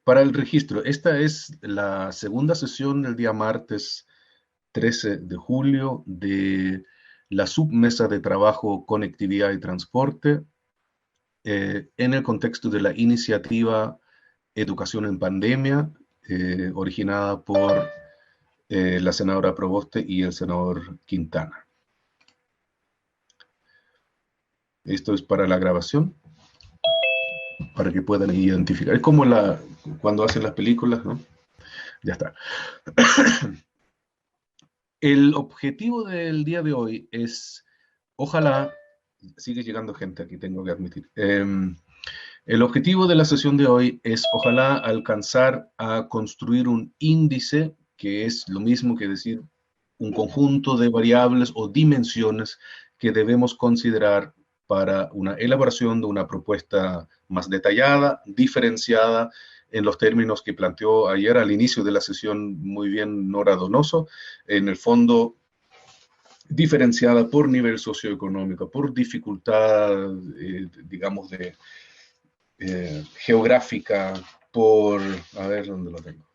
Para el registro, esta es la segunda sesión del día martes 13 de julio de la submesa de trabajo Conectividad y Transporte en el contexto de la iniciativa Educación en Pandemia, originada por la senadora Proboste y el senador Quintana. Esto es para la grabación, para que puedan identificar. Es como cuando hacen las películas, ¿no? Ya está. El objetivo del día de hoy es, ojalá, sigue llegando gente aquí, tengo que admitir. El objetivo de la sesión de hoy es, ojalá, alcanzar a construir un índice, que es lo mismo que decir un conjunto de variables o dimensiones que debemos considerar para una elaboración de una propuesta más detallada, diferenciada, en los términos que planteó ayer al inicio de la sesión muy bien Nora Donoso, en el fondo diferenciada por nivel socioeconómico, por dificultad, digamos, geográfica, por, a ver dónde lo tengo,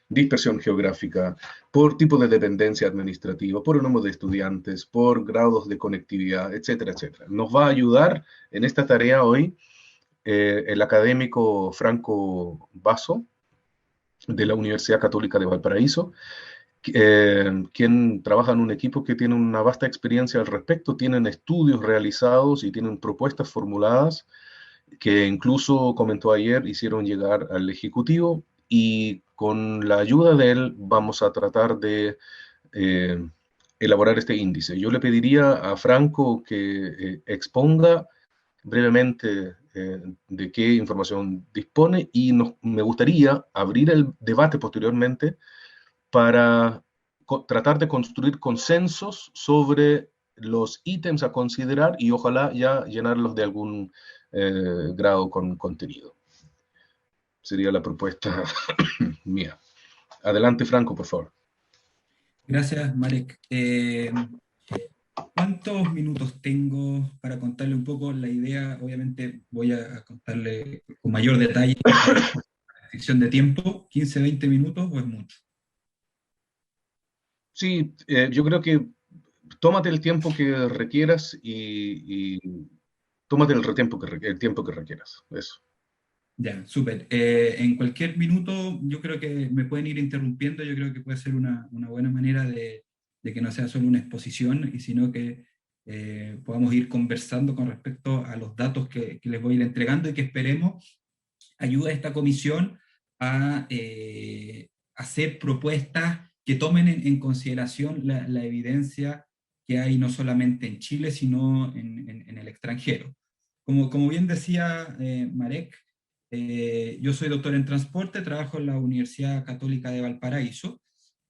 dispersión geográfica, por tipo de dependencia administrativa, por el número de estudiantes, por grados de conectividad, etcétera, etcétera. Nos va a ayudar en esta tarea hoy el académico Franco Basso, de la Universidad Católica de Valparaíso, quien trabaja en un equipo que tiene una vasta experiencia al respecto, tienen estudios realizados y tienen propuestas formuladas que incluso comentó ayer, hicieron llegar al Ejecutivo y con la ayuda de él vamos a tratar de eh, elaborar este índice. Yo le pediría a Franco que exponga brevemente de qué información dispone y me gustaría abrir el debate posteriormente para tratar de construir consensos sobre los ítems a considerar y ojalá ya llenarlos de algún grado con contenido. Sería la propuesta mía. Adelante, Franco, por favor. Gracias, Marek. ¿Cuántos minutos tengo para contarle un poco la idea? Obviamente voy a contarle con mayor detalle por restricción de tiempo. ¿15, 20 minutos o es mucho? Sí, yo creo que tómate el tiempo que requieras y tómate el tiempo que requieras. Eso. Ya, súper. En cualquier minuto yo creo que me pueden ir interrumpiendo. Yo creo que puede ser una buena manera de que no sea solo una exposición, y sino que podamos ir conversando con respecto a los datos que les voy a ir entregando y que esperemos ayude a esta comisión a hacer propuestas que tomen en consideración la evidencia que hay no solamente en Chile, sino en el extranjero. Como bien decía Marek, yo soy doctor en transporte, trabajo en la Universidad Católica de Valparaíso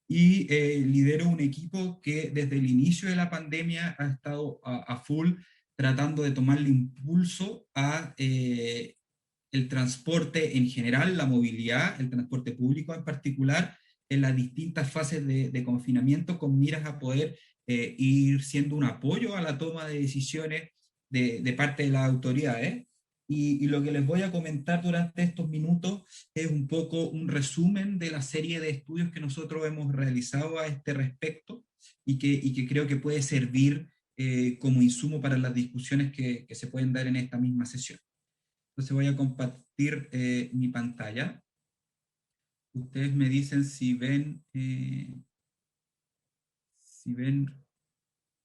y lidero un equipo que desde el inicio de la pandemia ha estado a full tratando de tomarle impulso a el transporte en general, la movilidad, el transporte público en particular, en las distintas fases de confinamiento, con miras a poder ir siendo un apoyo a la toma de decisiones de parte de las autoridades. Y lo que les voy a comentar durante estos minutos es un poco un resumen de la serie de estudios que nosotros hemos realizado a este respecto y que creo que puede servir como insumo para las discusiones que se pueden dar en esta misma sesión. Entonces voy a compartir mi pantalla. Ustedes me dicen si ven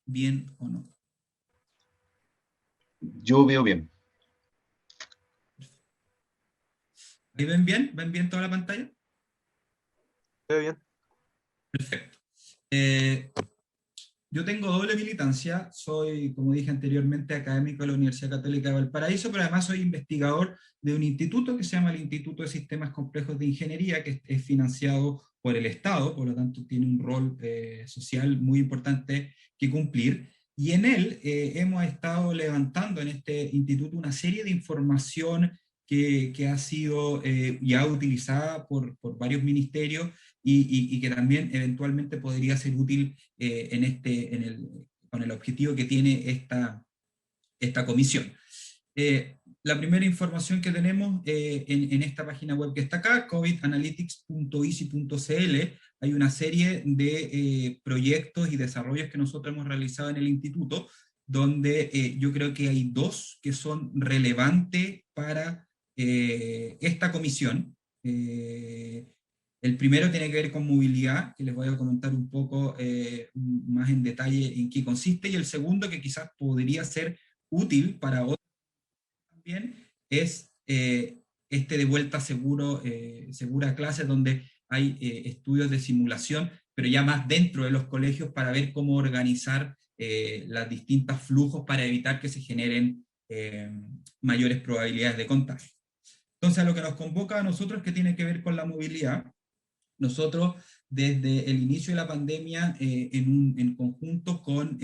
bien o no. Yo veo bien. ¿Ahí ven bien? ¿Ven bien toda la pantalla? Veo bien. Perfecto. Yo tengo doble militancia, soy, como dije anteriormente, académico de la Universidad Católica de Valparaíso, pero además soy investigador de un instituto que se llama el Instituto de Sistemas Complejos de Ingeniería, que es financiado por el Estado, por lo tanto tiene un rol social muy importante que cumplir. Y en él hemos estado levantando en este instituto una serie de información que ha sido ya utilizada por varios ministerios y que también eventualmente podría ser útil con el objetivo que tiene esta comisión. La primera información que tenemos en esta página web que está acá, covidanalytics.easy.cl, hay una serie de proyectos y desarrollos que nosotros hemos realizado en el instituto, donde yo creo que hay dos que son relevantes para esta comisión. El primero tiene que ver con movilidad, que les voy a comentar un poco más en detalle en qué consiste, y el segundo, que quizás podría ser útil para otros también, es este de vuelta seguro, segura clase, donde hay estudios de simulación, pero ya más dentro de los colegios para ver cómo organizar los distintos flujos para evitar que se generen mayores probabilidades de contagio. Entonces, a lo que nos convoca a nosotros, que tiene que ver con la movilidad, nosotros desde el inicio de la pandemia, en conjunto con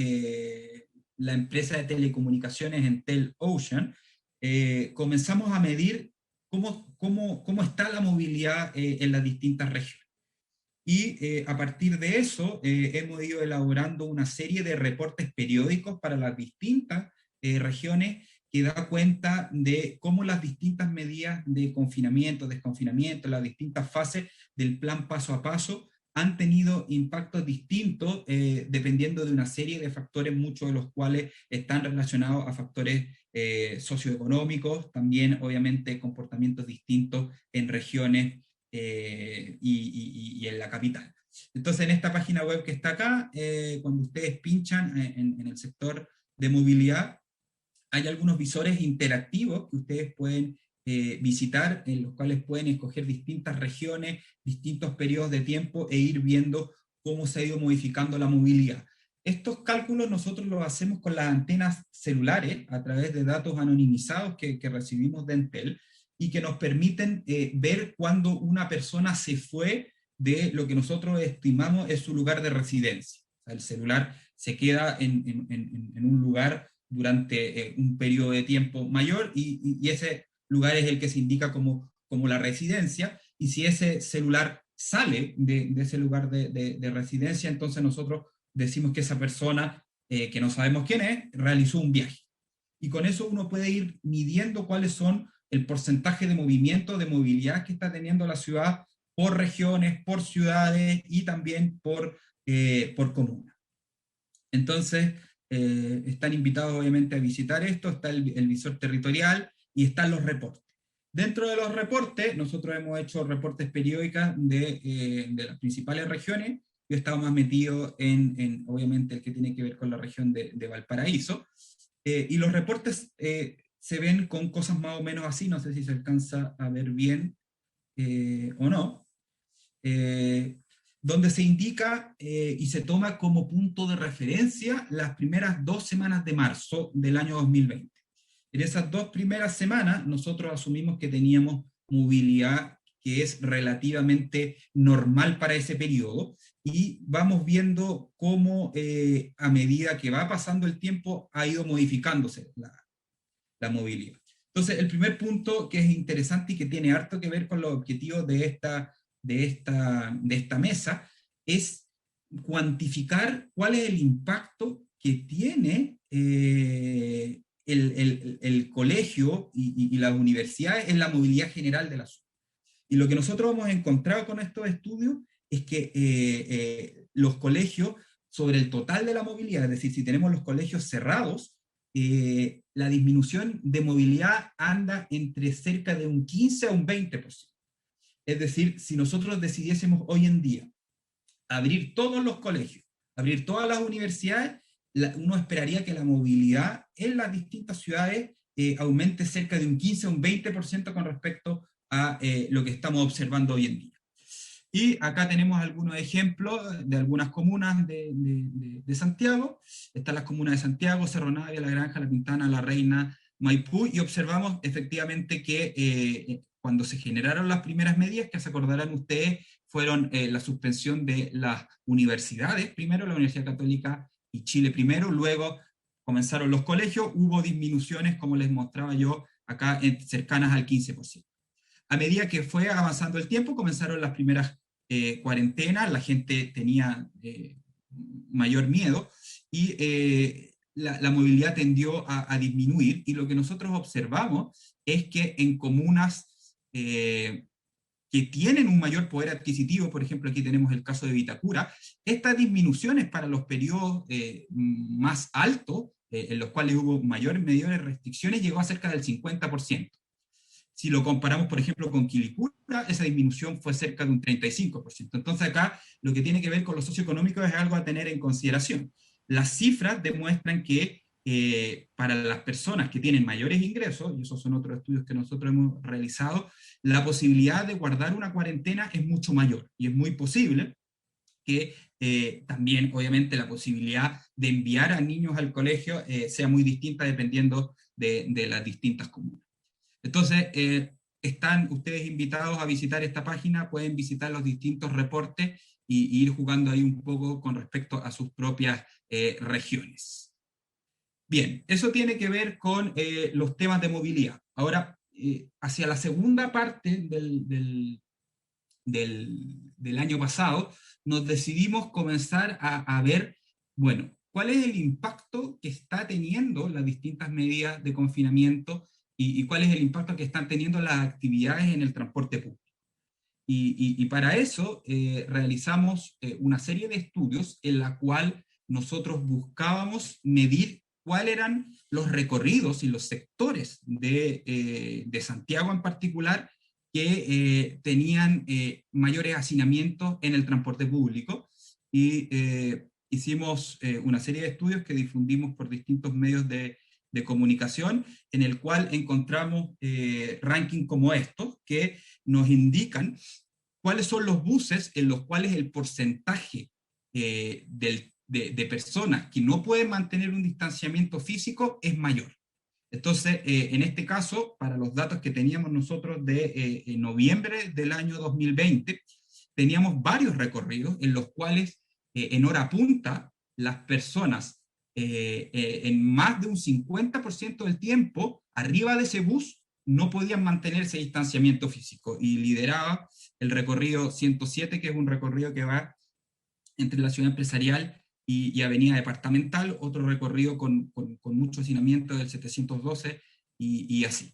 la empresa de telecomunicaciones Entel Ocean, comenzamos a medir cómo está la movilidad en las distintas regiones. Y a partir de eso hemos ido elaborando una serie de reportes periódicos para las distintas regiones, que da cuenta de cómo las distintas medidas de confinamiento, desconfinamiento, las distintas fases del plan paso a paso han tenido impactos distintos dependiendo de una serie de factores, muchos de los cuales están relacionados a factores socioeconómicos, también obviamente comportamientos distintos en regiones y en la capital. Entonces, en esta página web que está acá, cuando ustedes pinchan en el sector de movilidad, hay algunos visores interactivos que ustedes pueden visitar, en los cuales pueden escoger distintas regiones, distintos periodos de tiempo e ir viendo cómo se ha ido modificando la movilidad. Estos cálculos nosotros los hacemos con las antenas celulares a través de datos anonimizados que recibimos de Entel, y que nos permiten ver cuándo una persona se fue de lo que nosotros estimamos es su lugar de residencia. O sea, el celular se queda en un lugar durante un periodo de tiempo mayor, y ese lugar es el que se indica como la residencia, y si ese celular sale de ese lugar de residencia, entonces nosotros decimos que esa persona, que no sabemos quién es, realizó un viaje. Y con eso uno puede ir midiendo cuáles son el porcentaje de movimiento, de movilidad que está teniendo la ciudad por regiones, por ciudades y también por comunas. Entonces, están invitados obviamente a visitar esto, está el visor territorial y están los reportes. Dentro de los reportes, nosotros hemos hecho reportes periódicos de las principales regiones. Yo he estado más metido obviamente, el que tiene que ver con la región de Valparaíso, y los reportes se ven con cosas más o menos así, no sé si se alcanza a ver bien o no, donde se indica y se toma como punto de referencia las primeras 2 semanas de marzo del año 2020. En esas 2 primeras semanas nosotros asumimos que teníamos movilidad que es relativamente normal para ese periodo, y vamos viendo cómo a medida que va pasando el tiempo ha ido modificándose la movilidad. Entonces, el primer punto que es interesante y que tiene harto que ver con los objetivos de esta mesa es cuantificar cuál es el impacto que tiene el colegio y las universidades en la movilidad general de la ciudad. Y lo que nosotros hemos encontrado con estos estudios es que los colegios, sobre el total de la movilidad, es decir, si tenemos los colegios cerrados, la disminución de movilidad anda entre cerca de un 15 a un 20%. Es decir, si nosotros decidiésemos hoy en día abrir todos los colegios, abrir todas las universidades, uno esperaría que la movilidad en las distintas ciudades aumente cerca de un 15 a un 20% con respecto a lo que estamos observando hoy en día. Y acá tenemos algunos ejemplos de algunas comunas de Santiago. Están las comunas de Santiago, Cerro Navia, La Granja, La Pintana, La Reina, Maipú, y observamos efectivamente que cuando se generaron las primeras medidas, que se acordarán ustedes, fueron la suspensión de las universidades, primero la Universidad Católica y Chile primero, luego comenzaron los colegios, hubo disminuciones, como les mostraba yo acá, cercanas al 15%. A medida que fue avanzando el tiempo, comenzaron las primeras cuarentenas, la gente tenía mayor miedo, y la movilidad tendió a disminuir, y lo que nosotros observamos es que en comunas que tienen un mayor poder adquisitivo, por ejemplo, aquí tenemos el caso de Vitacura, estas disminuciones para los periodos más altos, en los cuales hubo mayores restricciones, llegó a cerca del 50%. Si lo comparamos, por ejemplo, con Quilicura, esa disminución fue cerca de un 35%. Entonces acá lo que tiene que ver con lo socioeconómico es algo a tener en consideración. Las cifras demuestran que para las personas que tienen mayores ingresos, y esos son otros estudios que nosotros hemos realizado, la posibilidad de guardar una cuarentena es mucho mayor, y es muy posible que también, obviamente, la posibilidad de enviar a niños al colegio sea muy distinta dependiendo de las distintas comunas. Entonces, están ustedes invitados a visitar esta página, pueden visitar los distintos reportes y ir jugando ahí un poco con respecto a sus propias regiones. Bien, eso tiene que ver con los temas de movilidad. Ahora, hacia la segunda parte del año pasado, nos decidimos comenzar a ver, bueno, cuál es el impacto que está teniendo las distintas medidas de confinamiento y cuál es el impacto que están teniendo las actividades en el transporte público. Y para eso realizamos una serie de estudios en la cual nosotros buscábamos medir cuáles eran los recorridos y los sectores de Santiago en particular que tenían mayores hacinamientos en el transporte público, y hicimos una serie de estudios que difundimos por distintos medios de comunicación, en el cual encontramos rankings como estos, que nos indican cuáles son los buses en los cuales el porcentaje de personas que no pueden mantener un distanciamiento físico es mayor. Entonces, en este caso, para los datos que teníamos nosotros de noviembre del año 2020, teníamos varios recorridos en los cuales en hora punta las personas en más de un 50% del tiempo arriba de ese bus no podían mantener ese distanciamiento físico, y lideraba el recorrido 107, que es un recorrido que va entre la ciudad empresarial y avenida departamental, otro recorrido con mucho hacinamiento del 712 y así.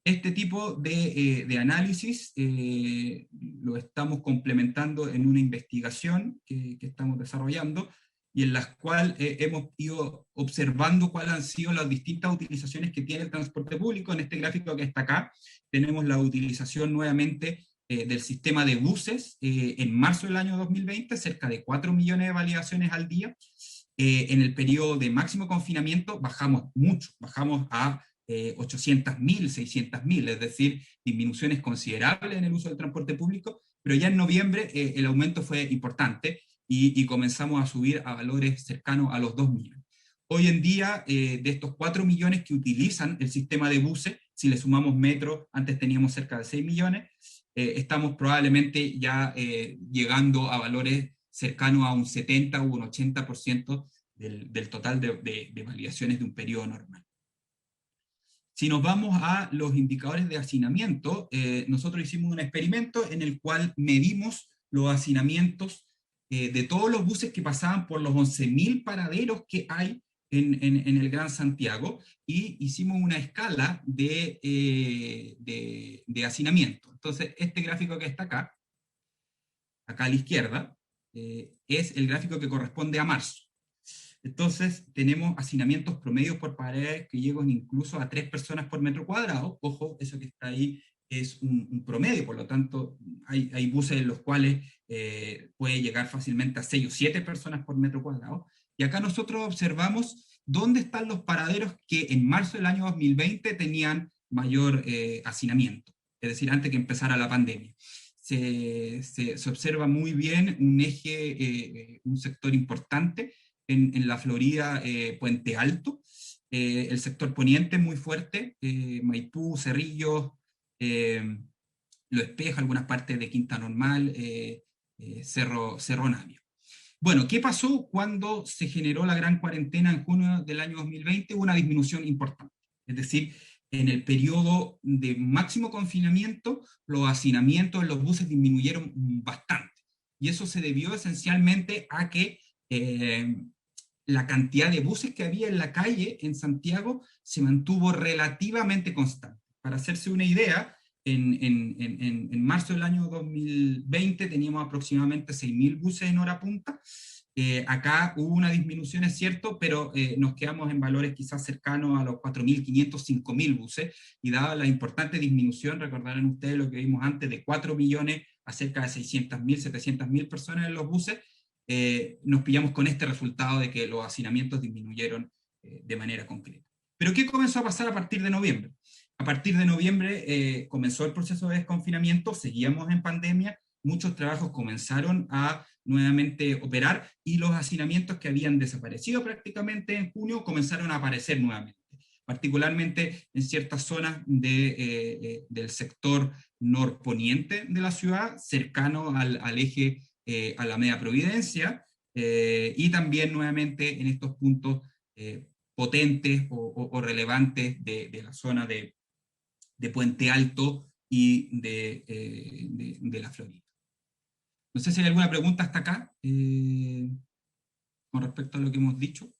Este tipo de análisis lo estamos complementando en una investigación que estamos desarrollando, y en la cual hemos ido observando cuáles han sido las distintas utilizaciones que tiene el transporte público. En este gráfico que está acá tenemos la utilización nuevamente del sistema de buses en marzo del año 2020, cerca de 4 millones de validaciones al día. En el periodo de máximo confinamiento bajamos mucho, bajamos a 800.000, 600.000, es decir, disminuciones considerables en el uso del transporte público, pero ya en noviembre el aumento fue importante y comenzamos a subir a valores cercanos a los 2 millones. Hoy en día, de estos 4 millones que utilizan el sistema de buses, si le sumamos metro, antes teníamos cerca de 6 millones, estamos probablemente ya llegando a valores cercanos a un 70 o un 80% del total de validaciones de un periodo normal. Si nos vamos a los indicadores de hacinamiento, nosotros hicimos un experimento en el cual medimos los hacinamientos de todos los buses que pasaban por los 11.000 paraderos que hay en el Gran Santiago, y hicimos una escala de hacinamiento. Entonces, este gráfico que está acá a la izquierda, es el gráfico que corresponde a marzo. Entonces, tenemos hacinamientos promedios por paredes que llegan incluso a 3 personas por metro cuadrado. Ojo, eso que está ahí es un promedio, por lo tanto, hay buses en los cuales puede llegar fácilmente a 6 o 7 personas por metro cuadrado. Y acá nosotros observamos dónde están los paraderos que en marzo del año 2020 tenían mayor hacinamiento, es decir, antes que empezara la pandemia. Se observa muy bien un eje, un sector importante en la Florida, Puente Alto, el sector poniente muy fuerte, Maipú, Cerrillos, Lo Espejo, algunas partes de Quinta Normal, Cerro Navia. Bueno, ¿qué pasó cuando se generó la gran cuarentena en junio del año 2020? Hubo una disminución importante, es decir, en el periodo de máximo confinamiento, los hacinamientos en los buses disminuyeron bastante, y eso se debió esencialmente a que la cantidad de buses que había en la calle en Santiago se mantuvo relativamente constante. Para hacerse una idea, en marzo del año 2020 teníamos aproximadamente 6.000 buses en hora punta. Acá hubo una disminución, es cierto, pero nos quedamos en valores quizás cercanos a los 4.500, 5.000 buses, y dada la importante disminución, recordarán ustedes lo que vimos antes, de 4 millones a cerca de 600.000, 700.000 personas en los buses, nos pillamos con este resultado de que los hacinamientos disminuyeron de manera concreta. ¿Pero qué comenzó a pasar a partir de noviembre? A partir de noviembre comenzó el proceso de desconfinamiento, seguíamos en pandemia, muchos trabajos comenzaron a nuevamente operar y los hacinamientos que habían desaparecido prácticamente en junio comenzaron a aparecer nuevamente, particularmente en ciertas zonas del sector norponiente de la ciudad, cercano al eje Alameda Providencia, y también nuevamente en estos puntos potentes o relevantes de la zona de Puente Alto y de La Florida. No sé si hay alguna pregunta hasta acá con respecto a lo que hemos dicho.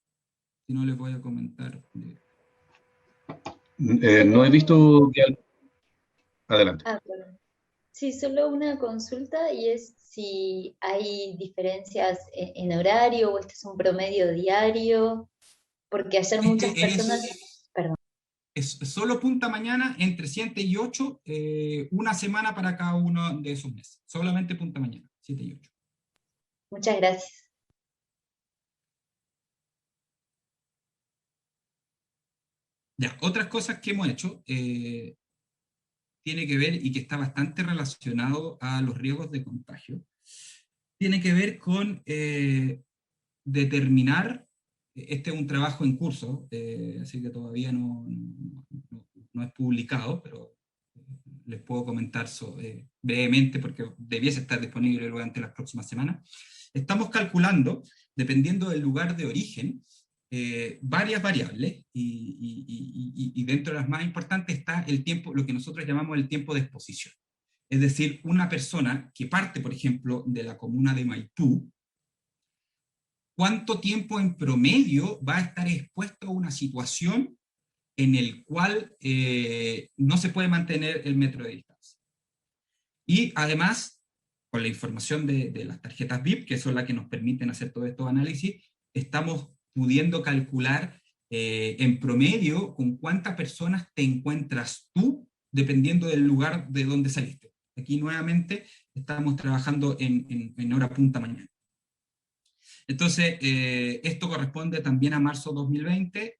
Si no, les voy a comentar. No he visto que... Adelante. Perdón. Sí, solo una consulta y es si hay diferencias en horario o este es un promedio diario, porque ayer muchas personas... Perdón. Es solo punta mañana entre 7 y 8, una semana para cada uno de esos meses. Solamente punta mañana, 7 y 8. Muchas gracias. Ya, otras cosas que hemos hecho tiene que ver, y que está bastante relacionado a los riesgos de contagio, tiene que ver con determinar, este es un trabajo en curso, así que todavía no es publicado, pero les puedo comentar brevemente porque debiese estar disponible durante las próximas semanas. Estamos calculando, dependiendo del lugar de origen, varias variables, y dentro de las más importantes está el tiempo, lo que nosotros llamamos el tiempo de exposición. Es decir, una persona que parte, por ejemplo, de la comuna de Maipú, ¿cuánto tiempo en promedio va a estar expuesto a una situación en el cual no se puede mantener el metro de distancia? Y además, con la información de las tarjetas VIP, que son las que nos permiten hacer todos estos análisis, estamos pudiendo calcular en promedio con cuántas personas te encuentras tú, dependiendo del lugar de donde saliste. Aquí nuevamente estamos trabajando en hora punta mañana. Entonces, esto corresponde también a marzo 2020.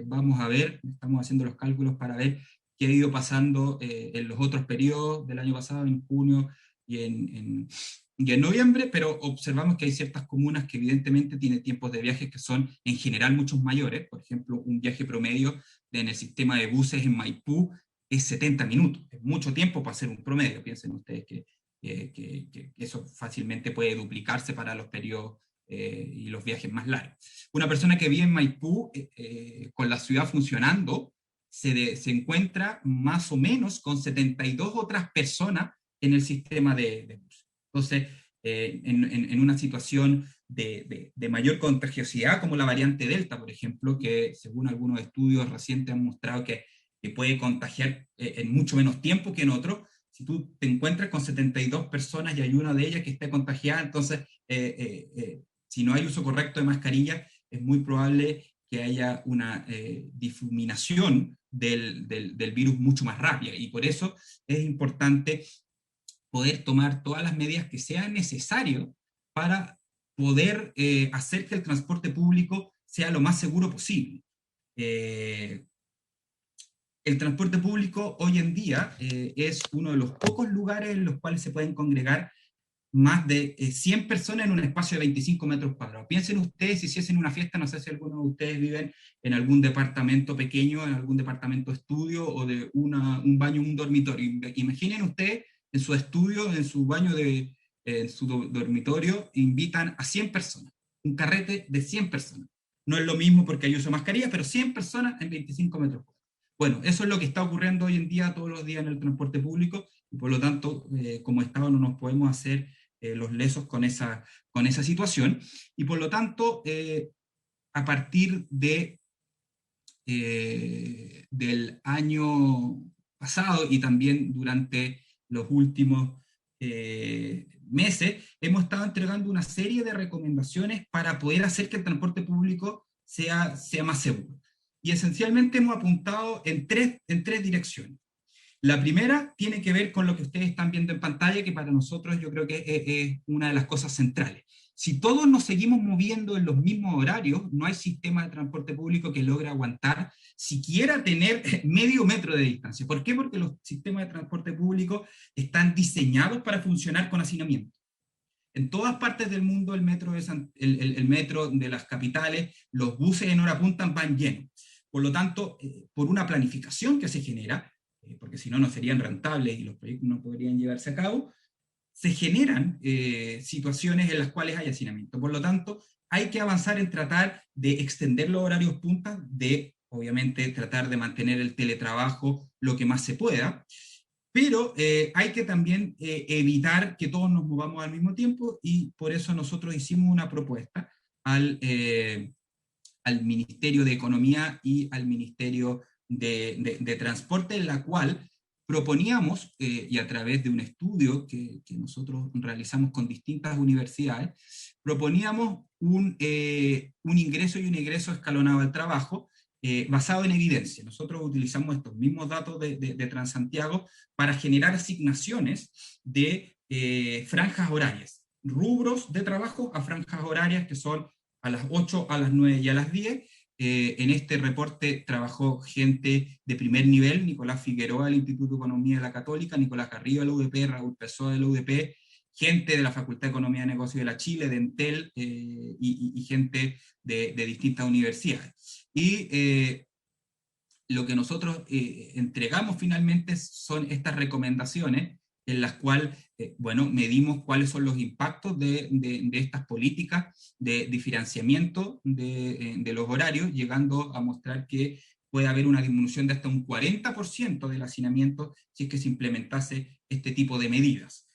Vamos a ver, estamos haciendo los cálculos para ver qué ha ido pasando en los otros periodos del año pasado, en junio y en noviembre, pero observamos que hay ciertas comunas que evidentemente tienen tiempos de viaje que son en general muchos mayores. Por ejemplo, un viaje promedio en el sistema de buses en Maipú es 70 minutos. Es mucho tiempo para hacer un promedio. Piensen ustedes que eso fácilmente puede duplicarse para los periodos y los viajes más largos. Una persona que vive en Maipú, con la ciudad funcionando, se encuentra más o menos con 72 otras personas en el sistema de bus. Entonces, en una situación de mayor contagiosidad, como la variante Delta, por ejemplo, que según algunos estudios recientes han mostrado que puede contagiar en mucho menos tiempo que en otros, si tú te encuentras con 72 personas y hay una de ellas que esté contagiada, entonces, si no hay uso correcto de mascarilla, es muy probable que haya una difuminación del virus mucho más rápida, y por eso es importante poder tomar todas las medidas que sean necesarias para poder hacer que el transporte público sea lo más seguro posible. El transporte público hoy en día es uno de los pocos lugares en los cuales se pueden congregar más de 100 personas en un espacio de 25 metros cuadrados. Piensen ustedes si hacen una fiesta, no sé si algunos de ustedes viven en algún departamento pequeño, en algún departamento estudio, o de un baño, un dormitorio. Imaginen ustedes en su estudio, en su baño, en su dormitorio, invitan a 100 personas, un carrete de 100 personas. No es lo mismo porque hay uso de mascarilla, pero 100 personas en 25 metros cuadrados. Bueno, eso es lo que está ocurriendo hoy en día, todos los días en el transporte público, y por lo tanto, como Estado no nos podemos hacer los lesos con esa situación, y por lo tanto a partir del año pasado y también durante los últimos meses, hemos estado entregando una serie de recomendaciones para poder hacer que el transporte público sea más seguro. Y esencialmente hemos apuntado en tres direcciones. La primera tiene que ver con lo que ustedes están viendo en pantalla, que para nosotros yo creo que es una de las cosas centrales. Si todos nos seguimos moviendo en los mismos horarios, no hay sistema de transporte público que logre aguantar siquiera tener medio metro de distancia. ¿Por qué? Porque los sistemas de transporte público están diseñados para funcionar con hacinamiento. En todas partes del mundo el metro de las capitales, los buses en hora punta van llenos. Por lo tanto, por una planificación que se genera, porque si no, no serían rentables y los proyectos no podrían llevarse a cabo, se generan situaciones en las cuales hay hacinamiento. Por lo tanto, hay que avanzar en tratar de extender los horarios punta, de obviamente tratar de mantener el teletrabajo lo que más se pueda, pero hay que también evitar que todos nos movamos al mismo tiempo, y por eso nosotros hicimos una propuesta al Ministerio de Economía y al Ministerio de Transporte, en la cual proponíamos, y a través de un estudio que nosotros realizamos con distintas universidades, proponíamos un ingreso y un egreso escalonado al trabajo, basado en evidencia. Nosotros utilizamos estos mismos datos de Transantiago para generar asignaciones de franjas horarias, rubros de trabajo a franjas horarias que son a las 8, a las 9 y a las 10. En este reporte trabajó gente de primer nivel: Nicolás Figueroa del Instituto de Economía de la Católica, Nicolás Garrido de la UDP, Raúl Pessoa de la UDP, gente de la Facultad de Economía y Negocios de la Chile, de Entel, y gente de distintas universidades. Y lo que nosotros entregamos finalmente son estas recomendaciones en las cuales, bueno, medimos cuáles son los impactos de estas políticas de financiamiento de los horarios, llegando a mostrar que puede haber una disminución de hasta un 40% del hacinamiento si es que se implementase este tipo de medidas.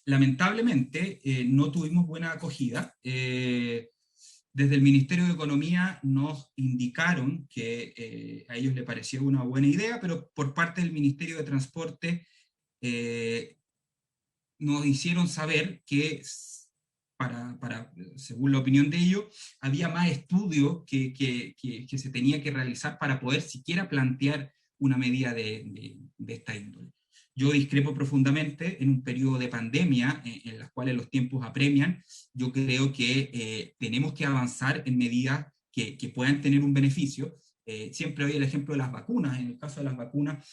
Lamentablemente, no tuvimos buena acogida. Desde el Ministerio de Economía nos indicaron que a ellos les pareció una buena idea, pero por parte del Ministerio de Transporte nos hicieron saber que, según la opinión de ellos, había más estudios que se tenía que realizar para poder siquiera plantear una medida de esta índole. Yo discrepo profundamente. En un periodo de pandemia, en las cuales los tiempos apremian, yo creo que tenemos que avanzar en medidas que puedan tener un beneficio. Siempre doy el ejemplo de las vacunas. En el caso de las vacunas,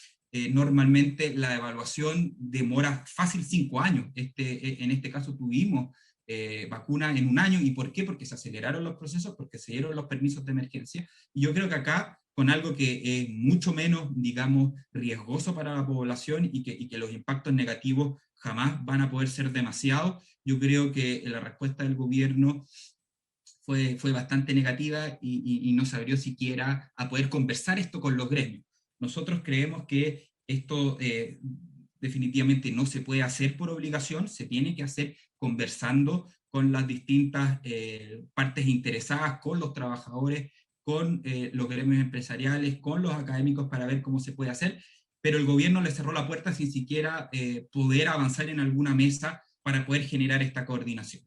normalmente la evaluación demora fácil 5 años. En este caso tuvimos vacunas en 1 año. ¿Y por qué? Porque se aceleraron los procesos, porque se dieron los permisos de emergencia. Y yo creo que acá, con algo que es mucho menos, digamos, riesgoso para la población y que los impactos negativos jamás van a poder ser demasiados, yo creo que la respuesta del gobierno fue bastante negativa y no se abrió siquiera a poder conversar esto con los gremios. Nosotros creemos que esto definitivamente no se puede hacer por obligación, se tiene que hacer conversando con las distintas partes interesadas, con los trabajadores, con los gremios empresariales, con los académicos, para ver cómo se puede hacer, pero el gobierno le cerró la puerta sin siquiera poder avanzar en alguna mesa para poder generar esta coordinación.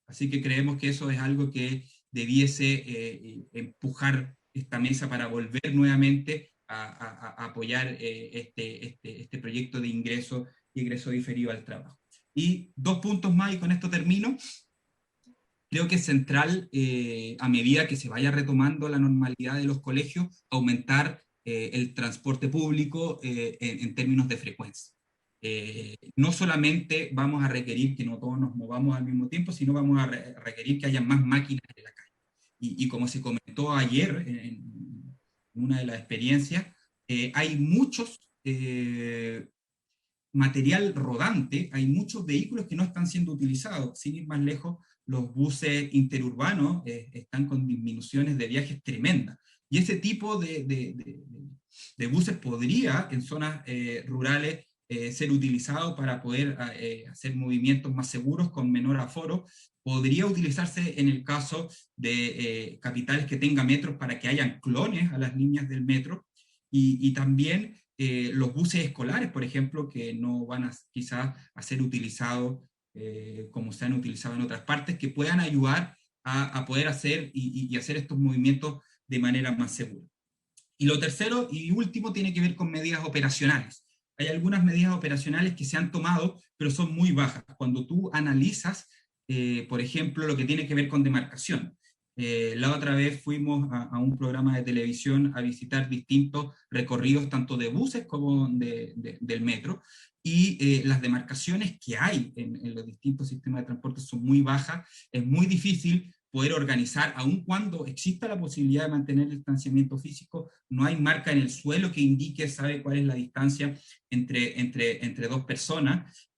Así que creemos que eso es algo que debiese empujar esta mesa para volver nuevamente a apoyar este proyecto de ingreso y egreso diferido al trabajo. Y 2 puntos más, y con esto termino. Creo que es central, a medida que se vaya retomando la normalidad de los colegios, aumentar el transporte público en términos de frecuencia. No solamente vamos a requerir que no todos nos movamos al mismo tiempo, sino vamos a requerir que haya más máquinas en la calle. Y como se comentó ayer en una de las experiencias, hay muchos material rodante, hay muchos vehículos que no están siendo utilizados. Sin ir más lejos, los buses interurbanos están con disminuciones de viajes tremendas. Y ese tipo de buses podría, en zonas rurales, ser utilizado para poder hacer movimientos más seguros con menor aforo. Podría utilizarse en el caso de capitales que tengan metros para que hayan clones a las líneas del metro, y también los buses escolares, por ejemplo, que no van a quizás a ser utilizados como se han utilizado en otras partes, que puedan ayudar a poder hacer y hacer estos movimientos de manera más segura. Y lo tercero y último tiene que ver con medidas operacionales. Hay algunas medidas operacionales que se han tomado, pero son muy bajas. Cuando tú analizas, por ejemplo, lo que tiene que ver con demarcación. La otra vez fuimos a un programa de televisión a visitar distintos recorridos, tanto de buses como del metro, y las demarcaciones que hay en los distintos sistemas de transporte son muy bajas. Es muy difícil poder organizar, aun cuando exista la posibilidad de mantener el distanciamiento físico, no hay marca en el suelo que indique, sabe cuál es la distancia entre dos personas,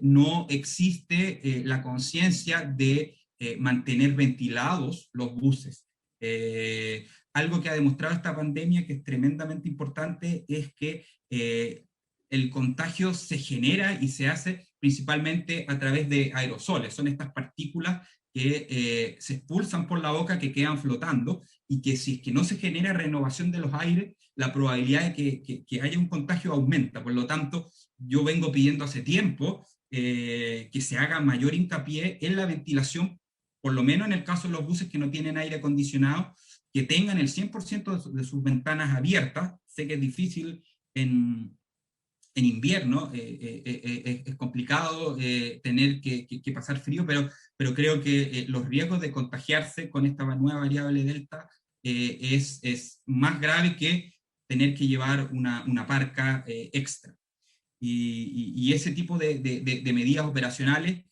no existe la conciencia de mantener ventilados los buses. Algo que ha demostrado esta pandemia que es tremendamente importante es que el contagio se genera y se hace principalmente a través de aerosoles, son estas partículas que se expulsan por la boca, que quedan flotando, y que si es que no se genera renovación de los aires, la probabilidad de que haya un contagio aumenta. Por lo tanto, yo vengo pidiendo hace tiempo que se haga mayor hincapié en la ventilación, por lo menos en el caso de los buses que no tienen aire acondicionado, que tengan el 100% de sus ventanas abiertas. Sé que es difícil en invierno, es complicado tener que pasar frío, pero creo que los riesgos de contagiarse con esta nueva variable Delta es más grave que tener que llevar una parca extra. Y ese tipo de medidas operacionales,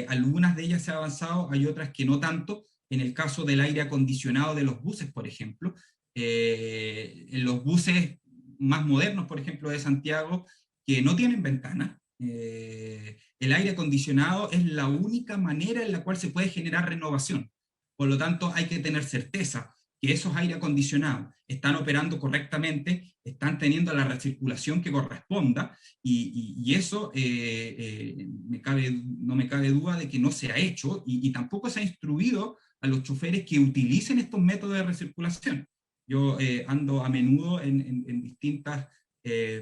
algunas de ellas se han avanzado, hay otras que no tanto. En el caso del aire acondicionado de los buses, por ejemplo, en los buses más modernos, por ejemplo, de Santiago, que no tienen ventanas, el aire acondicionado es la única manera en la cual se puede generar renovación. Por lo tanto, hay que tener certeza que esos aire acondicionados están operando correctamente, están teniendo la recirculación que corresponda, y eso no me cabe duda de que no se ha hecho, y tampoco se ha instruido a los choferes que utilicen estos métodos de recirculación. Yo ando a menudo en distintas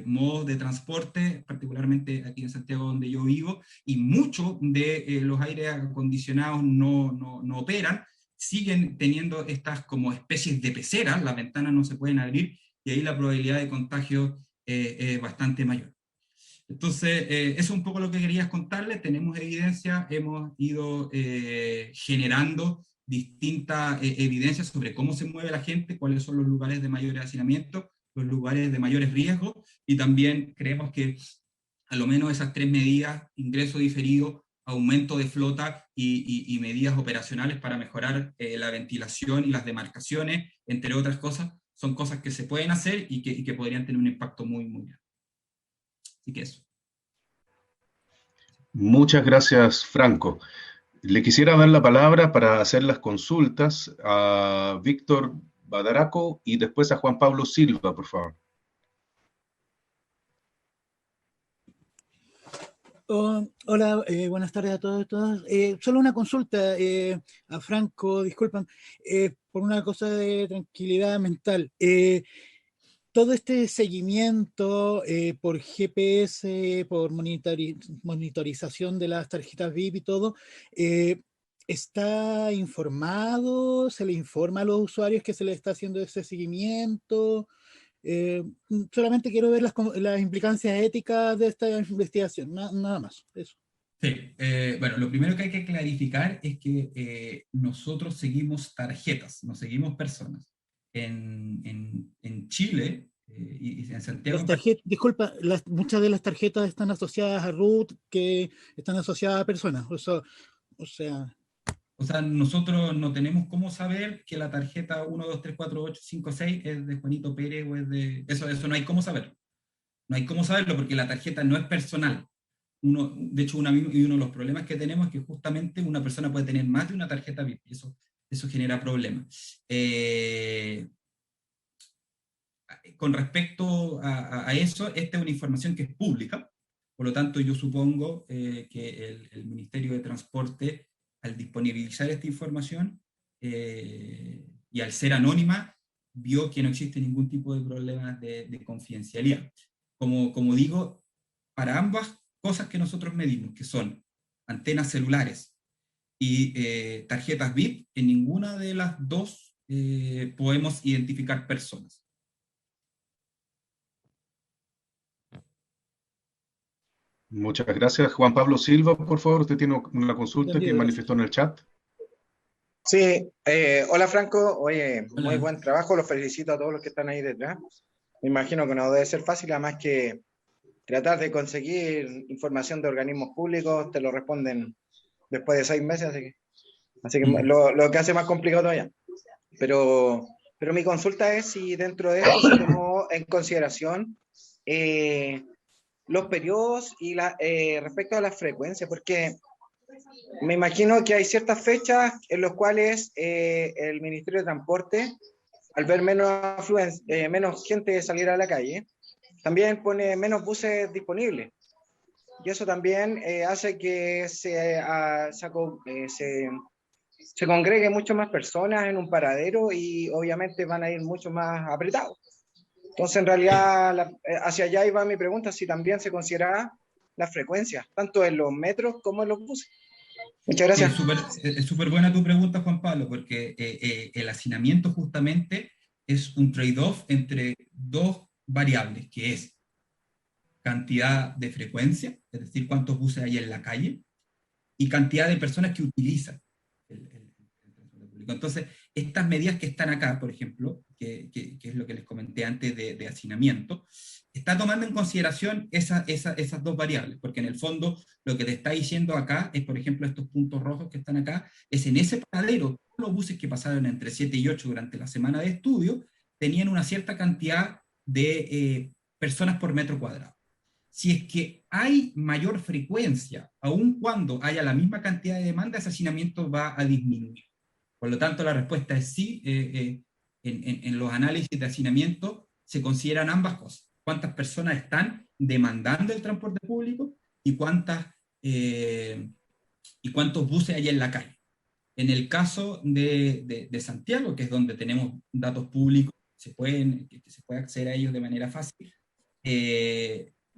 modos de transporte, particularmente aquí en Santiago donde yo vivo, y muchos de los aires acondicionados no operan, siguen teniendo estas como especies de peceras, las ventanas no se pueden abrir, y ahí la probabilidad de contagio es bastante mayor. Entonces, eso es un poco lo que quería contarles. Tenemos evidencia, hemos ido generando distintas evidencias sobre cómo se mueve la gente, cuáles son los lugares de mayor hacinamiento, los lugares de mayores riesgos, y también creemos que a lo menos esas tres medidas, ingreso diferido, aumento de flota y medidas operacionales para mejorar la ventilación y las demarcaciones, entre otras cosas, son cosas que se pueden hacer y que podrían tener un impacto muy grande. Así que eso. Muchas gracias, Franco. Le quisiera dar la palabra para hacer las consultas a Víctor Badaraco y después a Juan Pablo Silva, por favor. Hola, buenas tardes a todos y todas. Solo una consulta a Franco, disculpan, por una cosa de tranquilidad mental. Todo este seguimiento por GPS, por monitorización de las tarjetas VIP y todo, ¿está informado? ¿Se le informa a los usuarios que se les está haciendo ese seguimiento? Solamente quiero ver las implicancias éticas de esta investigación, nada más, eso. Sí, bueno, lo primero que hay que clarificar es que nosotros seguimos tarjetas, no seguimos personas. En Chile y en Santiago... Disculpa, muchas de las tarjetas están asociadas a root, que están asociadas a personas, o sea, nosotros no tenemos cómo saber que la tarjeta 1, 2, 3, 4, 8, 5, 6 es de Juanito Pérez o es de... Eso no hay cómo saberlo. No hay cómo saberlo porque la tarjeta no es personal. De hecho, uno de los problemas que tenemos es que justamente una persona puede tener más de una tarjeta VIP y eso genera problemas. con respecto a eso, esta es una información que es pública, por lo tanto yo supongo que el Ministerio de Transporte, al disponibilizar esta información y al ser anónima, vio que no existe ningún tipo de problemas de confidencialidad. Como digo, para ambas cosas que nosotros medimos, que son antenas celulares y tarjetas VIP, en ninguna de las dos podemos identificar personas. Muchas gracias. Juan Pablo Silva, por favor, usted tiene una consulta que Entendido, manifestó en el chat. Sí, hola Franco, oye, muy Hola. buen trabajo, los felicito a todos los que están ahí detrás. Me imagino que no debe ser fácil, además que tratar de conseguir información de organismos públicos, te lo responden después de 6 meses, así que lo que hace más complicado todavía. Pero mi consulta es si dentro de esto se tomó en consideración los periodos y respecto a las frecuencias, porque me imagino que hay ciertas fechas en las cuales el Ministerio de Transporte, al ver menos gente salir a la calle, también pone menos buses disponibles. Y eso también hace que se congreguen mucho más personas en un paradero y obviamente van a ir mucho más apretados. Entonces, en realidad, hacia allá iba mi pregunta, si también se considera la frecuencia, tanto en los metros como en los buses. Muchas gracias. Es súper buena tu pregunta, Juan Pablo, porque el hacinamiento justamente es un trade-off entre dos variables, que es cantidad de frecuencia, es decir, cuántos buses hay en la calle, y cantidad de personas que utilizan el transporte público. Entonces, estas medidas que están acá, por ejemplo, que es lo que les comenté antes de hacinamiento, está tomando en consideración esas dos variables, porque en el fondo lo que te está diciendo acá es, por ejemplo, estos puntos rojos que están acá, es en ese paradero, los buses que pasaron entre 7 y 8 durante la semana de estudio, tenían una cierta cantidad de personas por metro cuadrado. Si es que hay mayor frecuencia, aun cuando haya la misma cantidad de demanda, ese hacinamiento va a disminuir. Por lo tanto, la respuesta es sí. En los análisis de hacinamiento se consideran ambas cosas. Cuántas personas están demandando el transporte público y cuántos buses hay en la calle. En el caso de Santiago, que es donde tenemos datos públicos que se puede acceder a ellos de manera fácil,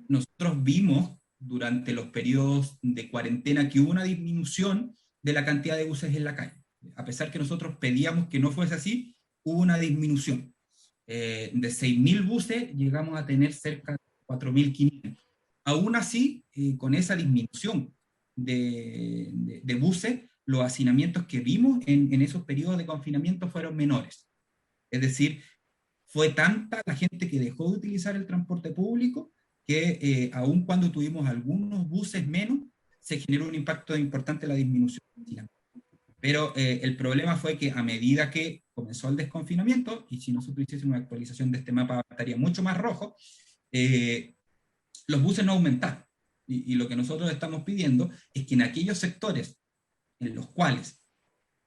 nosotros vimos durante los periodos de cuarentena que hubo una disminución de la cantidad de buses en la calle. A pesar que nosotros pedíamos que no fuese así, hubo una disminución. De 6.000 buses llegamos a tener cerca de 4.500. Aún así, con esa disminución de buses, los hacinamientos que vimos en esos periodos de confinamiento fueron menores. Es decir, fue tanta la gente que dejó de utilizar el transporte público que aun cuando tuvimos algunos buses menos, se generó un impacto importante en la disminución del hacinamiento. Pero el problema fue que a medida que comenzó el desconfinamiento, y si nosotros hiciésemos una actualización de este mapa estaría mucho más rojo, los buses no aumentaron. Y lo que nosotros estamos pidiendo es que en aquellos sectores en los cuales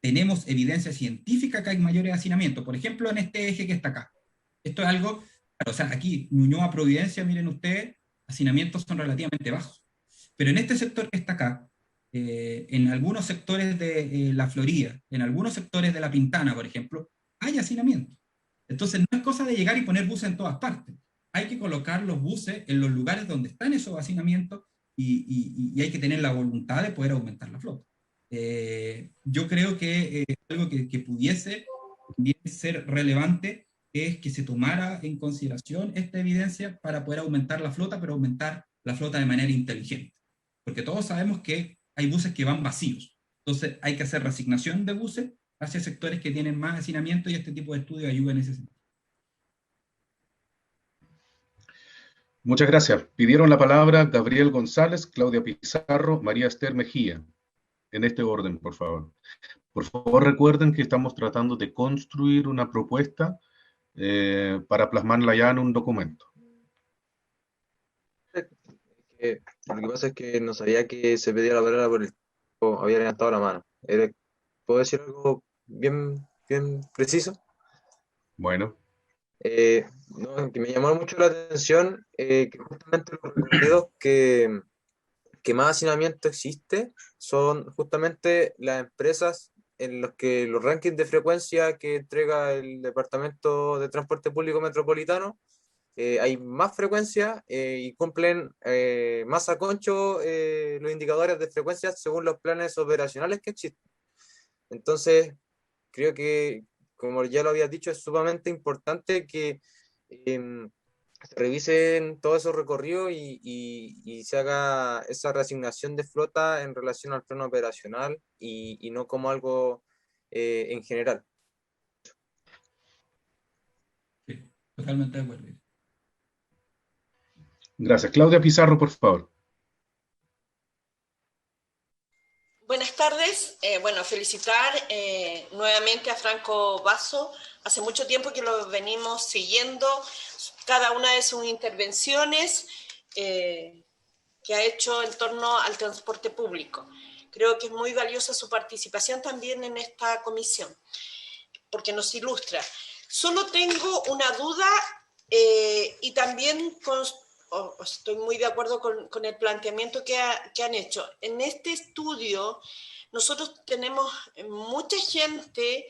tenemos evidencia científica que hay mayores hacinamientos, por ejemplo en este eje que está acá. Esto es algo, o sea, aquí Ñuñoa, Providencia, miren ustedes, hacinamientos son relativamente bajos. Pero en este sector que está acá, en algunos sectores de la Florida, en algunos sectores de la Pintana, por ejemplo, hay hacinamiento. Entonces no es cosa de llegar y poner buses en todas partes. Hay que colocar los buses en los lugares donde están esos hacinamientos y hay que tener la voluntad de poder aumentar la flota. Yo creo que algo que pudiese también ser relevante es que se tomara en consideración esta evidencia para poder aumentar la flota, pero aumentar la flota de manera inteligente. Porque todos sabemos que hay buses que van vacíos. Entonces hay que hacer reasignación de buses hacia sectores que tienen más hacinamiento y este tipo de estudios ayuda en ese sentido. Muchas gracias. Pidieron la palabra Gabriel González, Claudia Pizarro, María Esther Mejía. En este orden, por favor. Por favor, recuerden que estamos tratando de construir una propuesta para plasmarla ya en un documento. Lo que pasa es que no sabía que se pedía la palabra por el tiempo, había levantado la mano. ¿Puedo decir algo bien preciso? Bueno. No, que me llamó mucho la atención que justamente los recorridos que más hacinamiento existe son justamente las empresas en los que los rankings de frecuencia que entrega el Departamento de Transporte Público Metropolitano hay más frecuencia y cumplen más a concho los indicadores de frecuencia según los planes operacionales que existen. Entonces, creo que, como ya lo había dicho, es sumamente importante que se revisen todos esos recorridos y se haga esa reasignación de flota en relación al plano operacional y no como algo en general. Sí, totalmente de acuerdo. Gracias. Claudia Pizarro, por favor. Buenas tardes. Bueno, felicitar nuevamente a Franco Basso. Hace mucho tiempo que lo venimos siguiendo, cada una de sus intervenciones que ha hecho en torno al transporte público. Creo que es muy valiosa su participación también en esta comisión, porque nos ilustra. Solo tengo una duda y también estoy muy de acuerdo con el planteamiento que han hecho. En este estudio nosotros tenemos mucha gente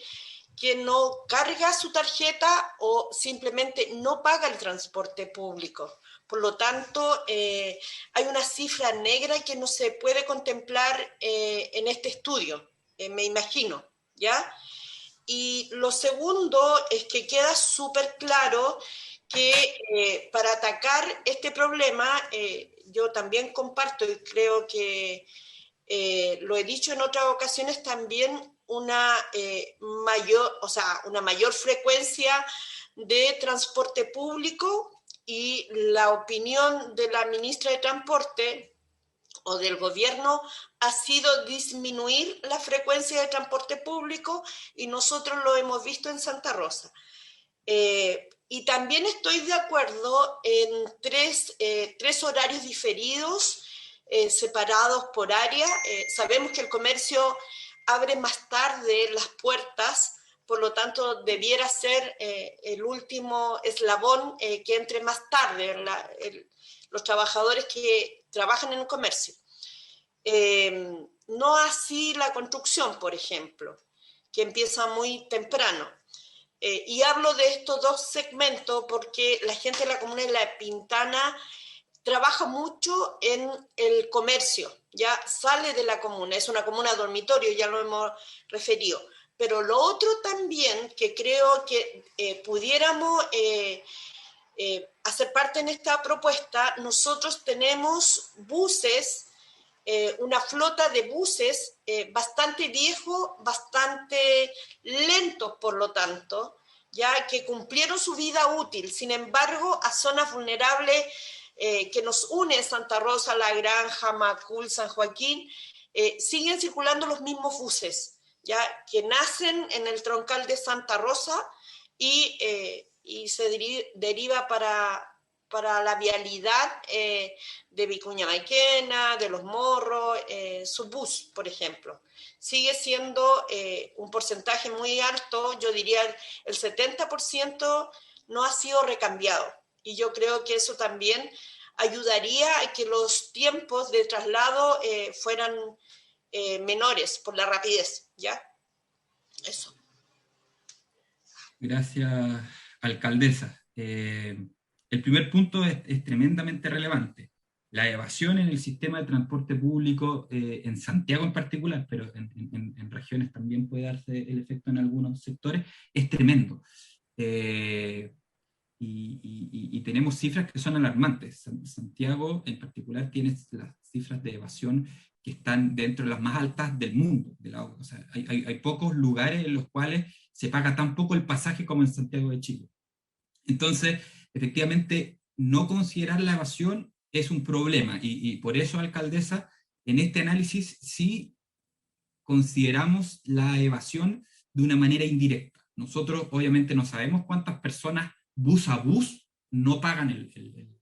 que no carga su tarjeta o simplemente no paga el transporte público. Por lo tanto, hay una cifra negra que no se puede contemplar en este estudio, me imagino, ¿ya? Y lo segundo es que queda súper claro que para atacar este problema, yo también comparto y creo que lo he dicho en otras ocasiones también, una mayor frecuencia de transporte público, y la opinión de la ministra de Transporte o del gobierno ha sido disminuir la frecuencia de transporte público, y nosotros lo hemos visto en Santa Rosa. Y también estoy de acuerdo en tres horarios diferidos, separados por área. Sabemos que el comercio abre más tarde las puertas, por lo tanto debiera ser el último eslabón que entre más tarde, los trabajadores que trabajan en el comercio. No así la construcción, por ejemplo, que empieza muy temprano. Y hablo de estos dos segmentos porque la gente de la comuna de La Pintana trabaja mucho en el comercio, ya sale de la comuna, es una comuna dormitorio, ya lo hemos referido. Pero lo otro también que creo que pudiéramos hacer parte en esta propuesta, nosotros tenemos buses, una flota de buses bastante viejo, bastante lentos, por lo tanto, ya que cumplieron su vida útil. Sin embargo, a zonas vulnerables que nos une Santa Rosa, La Granja, Macul, San Joaquín, siguen circulando los mismos buses, ya que nacen en el troncal de Santa Rosa y se deriva para la vialidad de Vicuña Maiquena, de Los Morros, Subbus, por ejemplo. Sigue siendo un porcentaje muy alto, yo diría el 70% no ha sido recambiado. Y yo creo que eso también ayudaría a que los tiempos de traslado fueran menores por la rapidez, ¿ya? Eso. Gracias, alcaldesa. El primer punto es tremendamente relevante. La evasión en el sistema de transporte público, en Santiago en particular, pero en regiones también puede darse el efecto en algunos sectores, es tremendo. Y tenemos cifras que son alarmantes. Santiago en particular tiene las cifras de evasión que están dentro de las más altas del mundo. O sea, hay pocos lugares en los cuales se paga tan poco el pasaje como en Santiago de Chile. Entonces, efectivamente, no considerar la evasión es un problema, y por eso, alcaldesa, en este análisis sí consideramos la evasión de una manera indirecta. Nosotros obviamente no sabemos cuántas personas bus a bus no pagan el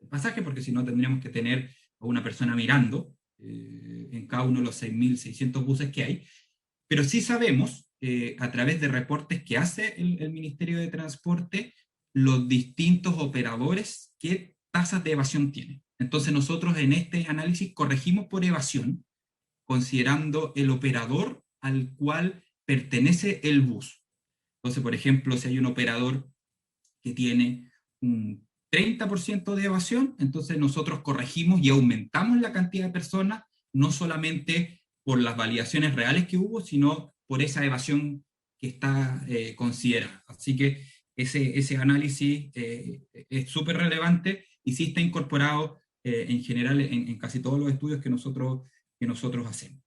pasaje, porque si no tendríamos que tener a una persona mirando en cada uno de los 6.600 buses que hay, pero sí sabemos, a través de reportes que hace el Ministerio de Transporte, los distintos operadores qué tasas de evasión tienen. Entonces nosotros en este análisis corregimos por evasión, considerando el operador al cual pertenece el bus. Entonces, por ejemplo, si hay un operador que tiene un 30% de evasión, entonces nosotros corregimos y aumentamos la cantidad de personas, no solamente por las validaciones reales que hubo, sino por esa evasión que está considerada. Así que ese análisis es súper relevante y sí está incorporado en general en casi todos los estudios que nosotros hacemos.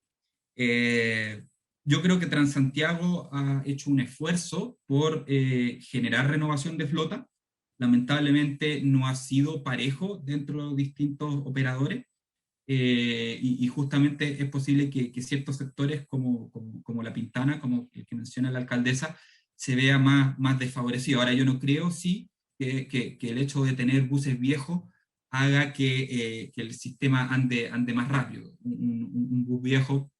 Yo creo que Transantiago ha hecho un esfuerzo por generar renovación de flota. Lamentablemente no ha sido parejo dentro de los distintos operadores, y justamente es posible que ciertos sectores como La Pintana, como el que menciona la alcaldesa, se vea más desfavorecido. Ahora yo no creo que el hecho de tener buses viejos haga que el sistema ande más rápido. Un bus viejo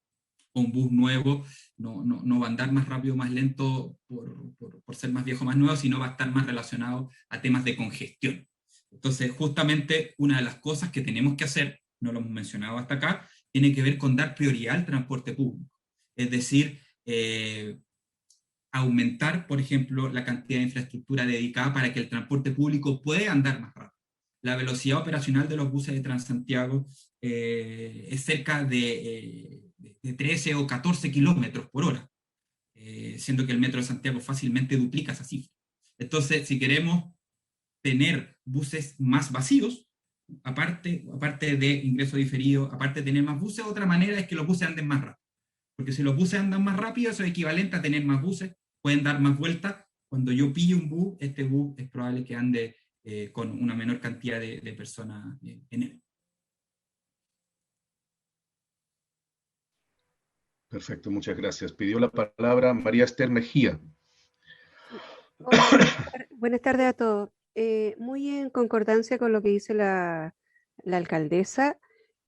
o un bus nuevo no va a andar más rápido, más lento por ser más viejo, más nuevo, sino va a estar más relacionado a temas de congestión. Entonces, justamente una de las cosas que tenemos que hacer, no lo hemos mencionado hasta acá, tiene que ver con dar prioridad al transporte público. Es decir, aumentar, por ejemplo, la cantidad de infraestructura dedicada para que el transporte público pueda andar más rápido. La velocidad operacional de los buses de Transantiago es cerca de 13 o 14 kilómetros por hora, siendo que el metro de Santiago fácilmente duplica esa cifra. Entonces, si queremos tener buses más vacíos, aparte de ingreso diferido, aparte de tener más buses, otra manera es que los buses anden más rápido. Porque si los buses andan más rápido, eso es equivalente a tener más buses, pueden dar más vueltas. Cuando yo pillo un bus, este bus es probable que ande con una menor cantidad de personas en él. Perfecto, muchas gracias. Pidió la palabra María Esther Mejía. Hola, buenas tardes a todos. Muy en concordancia con lo que dice la alcaldesa.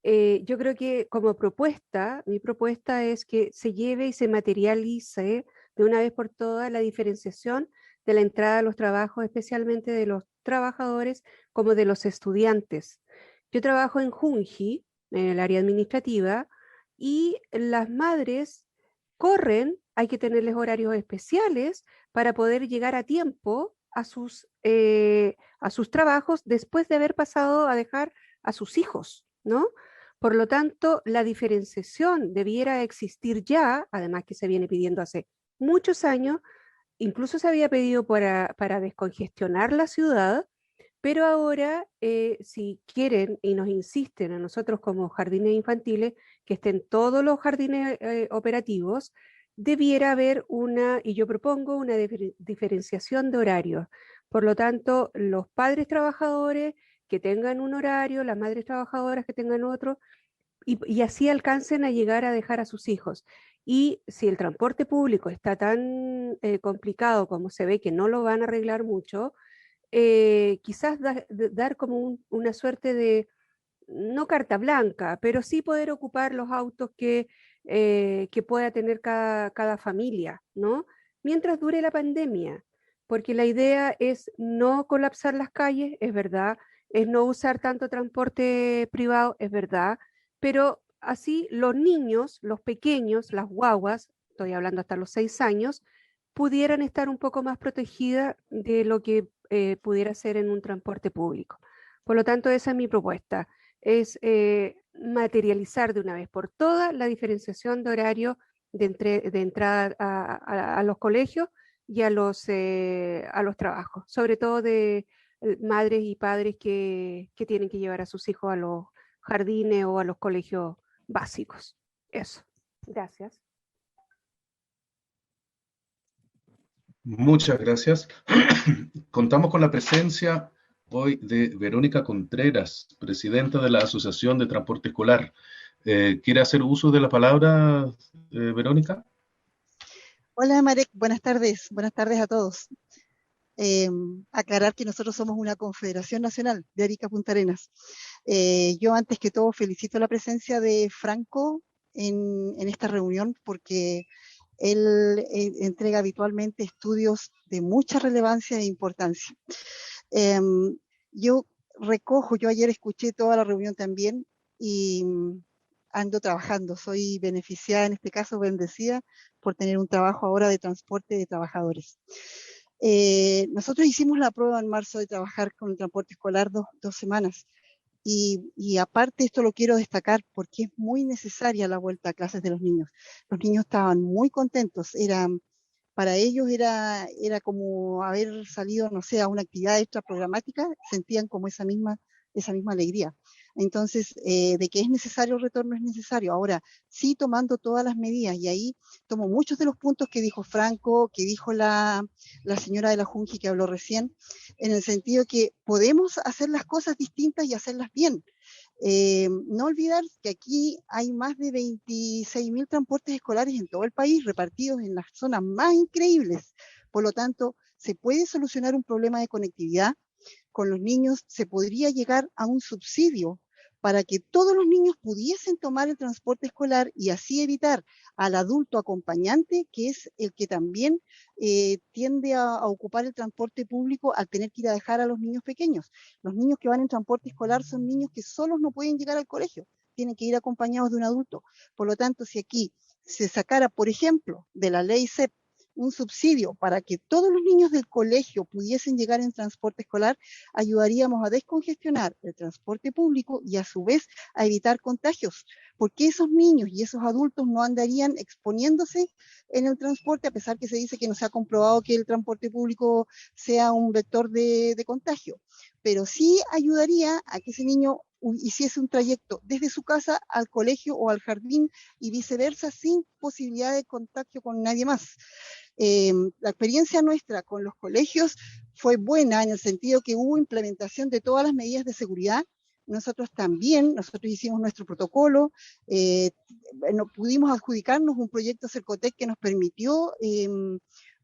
Yo creo que como propuesta, mi propuesta es que se lleve y se materialice de una vez por todas la diferenciación de la entrada a los trabajos, especialmente de los trabajadores como de los estudiantes. Yo trabajo en Junji, en el área administrativa, y las madres corren, hay que tenerles horarios especiales para poder llegar a tiempo a sus trabajos después de haber pasado a dejar a sus hijos, ¿no? Por lo tanto, la diferenciación debiera existir ya, además que se viene pidiendo hace muchos años, incluso se había pedido para descongestionar la ciudad, pero ahora, si quieren y nos insisten a nosotros como jardines infantiles, que estén todos los jardines operativos, debiera haber y yo propongo una diferenciación de horarios. Por lo tanto, los padres trabajadores que tengan un horario, las madres trabajadoras que tengan otro, y así alcancen a llegar a dejar a sus hijos. Y si el transporte público está tan complicado como se ve que no lo van a arreglar mucho, quizás dar como una suerte de, no carta blanca, pero sí poder ocupar los autos que pueda tener cada familia, ¿no? Mientras dure la pandemia, porque la idea es no colapsar las calles, es verdad, es no usar tanto transporte privado, es verdad, pero así los niños, los pequeños, las guaguas, estoy hablando hasta los 6 años, pudieran estar un poco más protegidas de lo que pudiera ser en un transporte público. Por lo tanto, esa es mi propuesta, es materializar de una vez por todas la diferenciación de horario de entrada a los colegios y a los trabajos, sobre todo de madres y padres que tienen que llevar a sus hijos a los jardines o a los colegios básicos. Eso. Gracias. Muchas gracias. Contamos con la presencia hoy de Verónica Contreras, presidenta de la Asociación de Transporte Escolar. ¿Quiere hacer uso de la palabra, Verónica? Hola Marek, buenas tardes a todos. Aclarar que nosotros somos una confederación nacional de Arica Punta Arenas. Yo antes que todo felicito la presencia de Franco en esta reunión porque Él entrega habitualmente estudios de mucha relevancia e importancia. Yo yo ayer escuché toda la reunión también y ando trabajando, soy beneficiada, en este caso bendecida, por tener un trabajo ahora de transporte de trabajadores. Nosotros hicimos la prueba en marzo de trabajar con el transporte escolar dos semanas. Y aparte esto lo quiero destacar porque es muy necesaria la vuelta a clases de los niños. Los niños estaban muy contentos, para ellos era como haber salido, no sé, a una actividad extra programática, sentían como esa misma alegría. Entonces, de que es necesario el retorno es necesario. Ahora, sí tomando todas las medidas, y ahí tomo muchos de los puntos que dijo Franco, que dijo la señora de la Junji que habló recién, en el sentido que podemos hacer las cosas distintas y hacerlas bien. No olvidar que aquí hay más de 26.000 transportes escolares en todo el país, repartidos en las zonas más increíbles. Por lo tanto, se puede solucionar un problema de conectividad. Con los niños se podría llegar a un subsidio para que todos los niños pudiesen tomar el transporte escolar y así evitar al adulto acompañante, que es el que también tiende a ocupar el transporte público al tener que ir a dejar a los niños pequeños. Los niños que van en transporte escolar son niños que solos no pueden llegar al colegio, tienen que ir acompañados de un adulto. Por lo tanto, si aquí se sacara, por ejemplo, de la ley CEP, un subsidio para que todos los niños del colegio pudiesen llegar en transporte escolar, ayudaríamos a descongestionar el transporte público y a su vez a evitar contagios, porque esos niños y esos adultos no andarían exponiéndose en el transporte, a pesar que se dice que no se ha comprobado que el transporte público sea un vector de contagio, pero sí ayudaría a que ese niño hiciese un trayecto desde su casa al colegio o al jardín y viceversa, sin posibilidad de contagio con nadie más. La experiencia nuestra con los colegios fue buena en el sentido que hubo implementación de todas las medidas de seguridad. Nosotros hicimos nuestro protocolo, pudimos adjudicarnos un proyecto Cercotec que nos permitió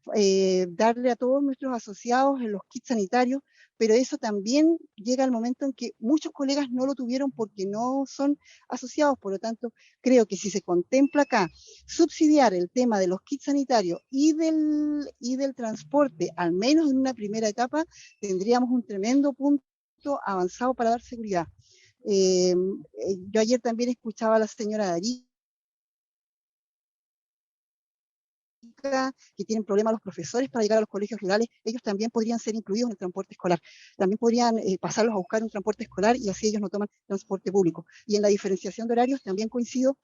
darle a todos nuestros asociados en los kits sanitarios, pero eso también llega al momento en que muchos colegas no lo tuvieron porque no son asociados. Por lo tanto, creo que si se contempla acá subsidiar el tema de los kits sanitarios y del transporte, al menos en una primera etapa, tendríamos un tremendo punto avanzado para dar seguridad. Yo ayer también escuchaba a la señora Darí, que tienen problemas los profesores para llegar a los colegios rurales, ellos también podrían ser incluidos en el transporte escolar. También podrían pasarlos a buscar un transporte escolar y así ellos no toman transporte público. Y en la diferenciación de horarios también coincido,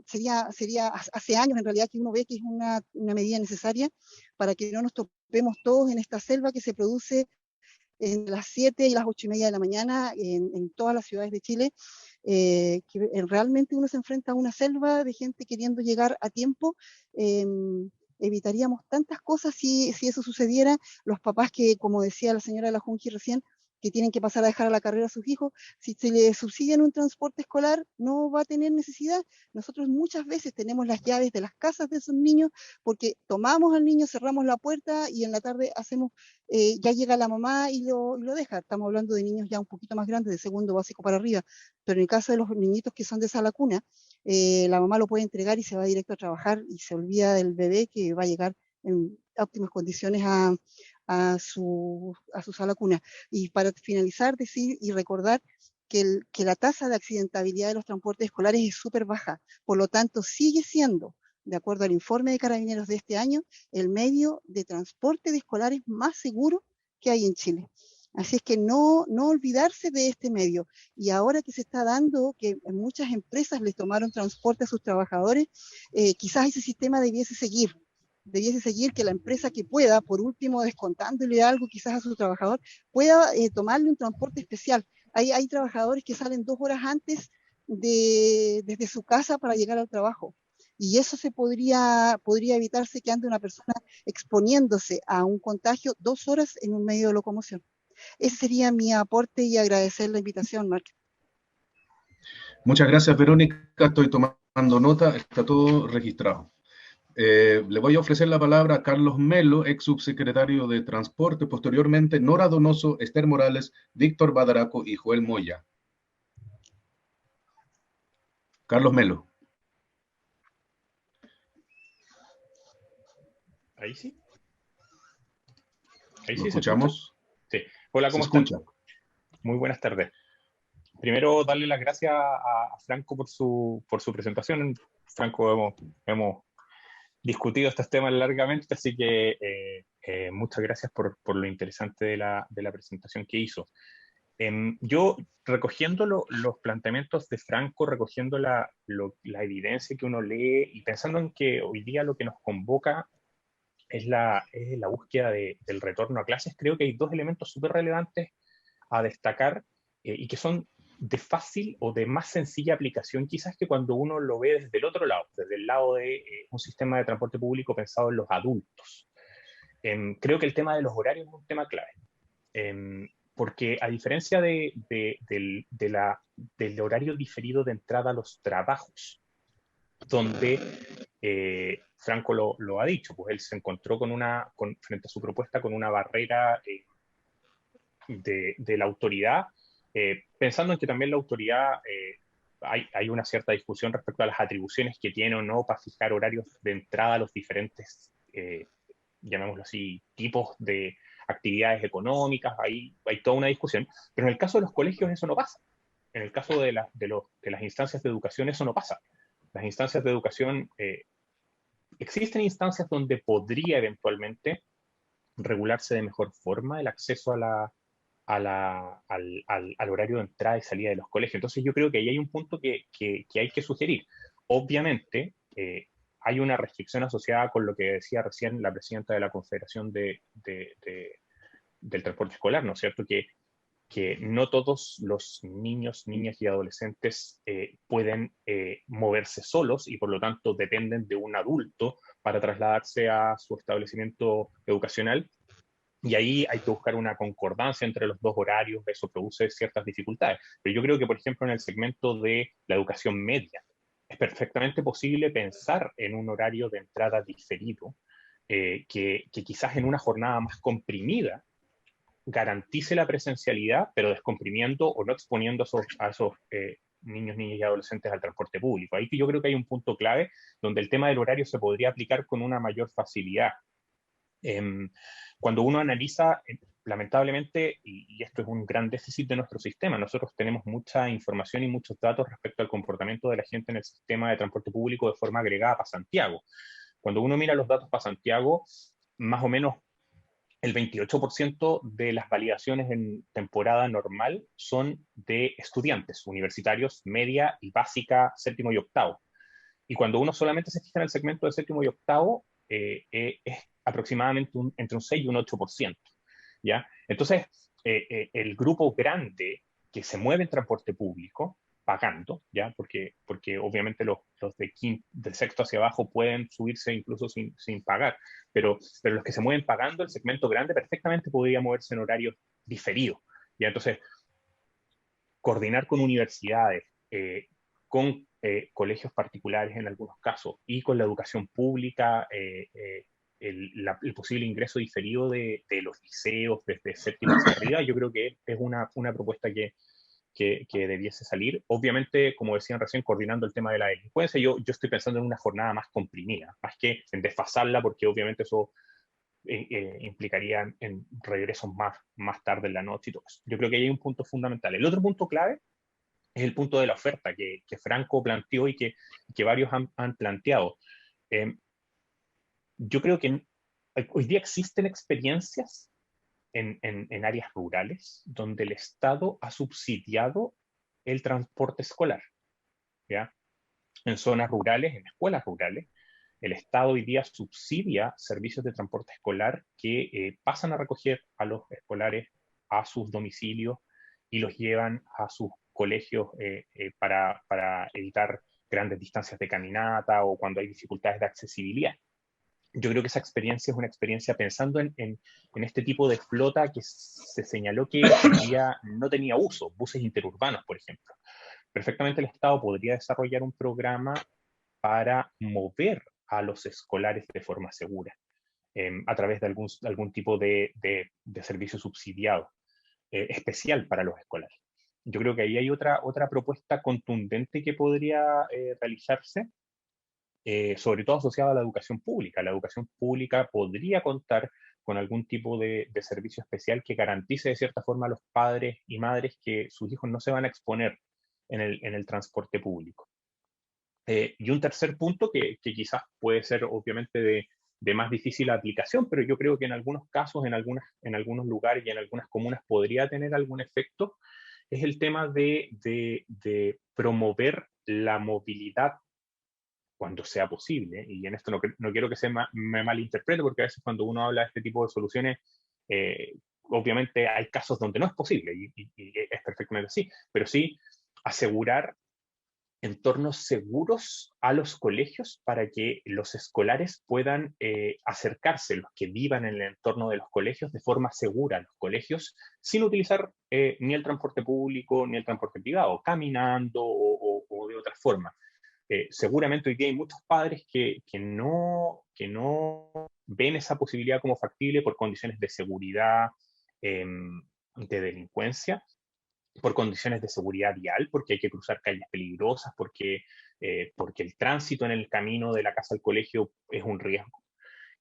sería hace años en realidad que uno ve que es una medida necesaria para que no nos topemos todos en esta selva que se produce en las 7 y las 8:30 de la mañana en todas las ciudades de Chile, que realmente uno se enfrenta a una selva de gente queriendo llegar a tiempo. Evitaríamos tantas cosas si eso sucediera. Los papás que, como decía la señora de la Junji recién, que tienen que pasar a dejar a la carrera a sus hijos, si se les subsidian un transporte escolar, no va a tener necesidad. Nosotros muchas veces tenemos las llaves de las casas de esos niños, porque tomamos al niño, cerramos la puerta y en la tarde ya llega la mamá y lo deja. Estamos hablando de niños ya un poquito más grandes, de segundo básico para arriba, pero en el caso de los niñitos que son de sala cuna, la mamá lo puede entregar y se va directo a trabajar y se olvida del bebé que va a llegar en óptimas condiciones a su sala cuna. Y para finalizar, decir y recordar que la tasa de accidentabilidad de los transportes escolares es súper baja, por lo tanto sigue siendo, de acuerdo al informe de Carabineros de este año, el medio de transporte de escolares más seguro que hay en Chile. Así es que no olvidarse de este medio. Y ahora que se está dando que muchas empresas les tomaron transporte a sus trabajadores, quizás ese sistema debiese seguir que la empresa que pueda, por último, descontándole algo quizás a su trabajador, pueda tomarle un transporte especial. Hay trabajadores que salen 2 horas antes desde su casa para llegar al trabajo. Y eso podría evitarse que ande una persona exponiéndose a un contagio 2 horas en un medio de locomoción. Ese sería mi aporte y agradecer la invitación, Marc. Muchas gracias, Verónica. Estoy tomando nota, está todo registrado. Le voy a ofrecer la palabra a Carlos Melo, ex subsecretario de Transporte, posteriormente Nora Donoso, Esther Morales, Víctor Badaraco y Joel Moya. Carlos Melo. Ahí sí. Ahí ¿Lo sí escuchamos? Sí. Hola, Se ¿cómo están? escucha. Muy buenas tardes. Primero, darle las gracias a Franco por su presentación. Franco, hemos discutido estos temas largamente, así que muchas gracias por lo interesante de la presentación que hizo. Yo, recogiendo los planteamientos de Franco, recogiendo la evidencia que uno lee y pensando en que hoy día lo que nos convoca es la búsqueda del retorno a clases, creo que hay dos elementos súper relevantes a destacar y que son de fácil o de más sencilla aplicación, quizás que cuando uno lo ve desde el otro lado, desde el lado de un sistema de transporte público pensado en los adultos. Creo que el tema de los horarios es un tema clave, porque a diferencia del horario diferido de entrada a los trabajos, donde Franco lo ha dicho, pues él se encontró frente a su propuesta con una barrera de la autoridad, pensando en que también la autoridad, hay una cierta discusión respecto a las atribuciones que tiene o no para fijar horarios de entrada a los diferentes, llamémoslo así, tipos de actividades económicas, hay toda una discusión, pero en el caso de los colegios eso no pasa. En el caso de las instancias de educación eso no pasa. Las instancias de educación, existen instancias donde podría eventualmente regularse de mejor forma el acceso al horario de entrada y salida de los colegios. Entonces yo creo que ahí hay un punto que hay que sugerir. Obviamente, hay una restricción asociada con lo que decía recién la presidenta de la Confederación del Transporte Escolar, ¿no es cierto? Que no todos los niños, niñas y adolescentes pueden moverse solos y por lo tanto dependen de un adulto para trasladarse a su establecimiento educacional. Y ahí hay que buscar una concordancia entre los dos horarios, eso produce ciertas dificultades. Pero yo creo que, por ejemplo, en el segmento de la educación media, es perfectamente posible pensar en un horario de entrada diferido, que quizás en una jornada más comprimida garantice la presencialidad, pero descomprimiendo o no exponiendo a esos niños, niñas y adolescentes al transporte público. Ahí yo creo que hay un punto clave donde el tema del horario se podría aplicar con una mayor facilidad. Cuando uno analiza, lamentablemente, y esto es un gran déficit de nuestro sistema, nosotros tenemos mucha información y muchos datos respecto al comportamiento de la gente en el sistema de transporte público de forma agregada para Santiago. Cuando uno mira los datos para Santiago, más o menos el 28% de las validaciones en temporada normal son de estudiantes universitarios, media y básica, séptimo y octavo. Y cuando uno solamente se fija en el segmento de séptimo y octavo, es aproximadamente entre un 6 y un 8%. ¿Ya? Entonces, el grupo grande que se mueve en transporte público, pagando, ¿ya? Porque obviamente los de sexto hacia abajo pueden subirse incluso sin pagar, pero los que se mueven pagando, el segmento grande perfectamente podría moverse en horarios diferidos. ¿Ya? Entonces, coordinar con universidades, con colegios particulares en algunos casos y con la educación pública, el posible ingreso diferido de los liceos desde séptimo hacia arriba, yo creo que es una propuesta que debiese salir. Obviamente, como decían recién, coordinando el tema de la delincuencia, yo estoy pensando en una jornada más comprimida, más que en desfasarla, porque obviamente eso implicaría en regresos más tarde en la noche y todo eso. Yo creo que ahí hay un punto fundamental. El otro punto clave es el punto de la oferta que Franco planteó y que varios han planteado. Yo creo que hoy día existen experiencias en áreas rurales donde el Estado ha subsidiado el transporte escolar, ¿ya? En zonas rurales, en escuelas rurales, el Estado hoy día subsidia servicios de transporte escolar que pasan a recoger a los escolares a sus domicilios y los llevan a sus colegios para evitar grandes distancias de caminata o cuando hay dificultades de accesibilidad. Yo creo que esa experiencia es una experiencia pensando en este tipo de flota que se señaló que hoy día no tenía uso, buses interurbanos, por ejemplo. Perfectamente el Estado podría desarrollar un programa para mover a los escolares de forma segura, a través de algún tipo de servicio subsidiado, especial para los escolares. Yo creo que ahí hay otra propuesta contundente que podría realizarse, sobre todo asociado a la educación pública. La educación pública podría contar con algún tipo de servicio especial que garantice de cierta forma a los padres y madres que sus hijos no se van a exponer en el transporte público. Y un tercer punto que quizás puede ser obviamente de más difícil aplicación, pero yo creo que en algunos casos, en algunos lugares y en algunas comunas podría tener algún efecto, es el tema de promover la movilidad cuando sea posible, y en esto no quiero que me malinterprete, porque a veces cuando uno habla de este tipo de soluciones, obviamente hay casos donde no es posible, y es perfectamente así, pero sí asegurar entornos seguros a los colegios para que los escolares puedan acercarse, los que vivan en el entorno de los colegios, de forma segura a los colegios, sin utilizar ni el transporte público ni el transporte privado, caminando o de otra forma. Seguramente hoy día hay muchos padres que no ven esa posibilidad como factible por condiciones de seguridad, de delincuencia, por condiciones de seguridad vial, porque hay que cruzar calles peligrosas, porque el tránsito en el camino de la casa al colegio es un riesgo.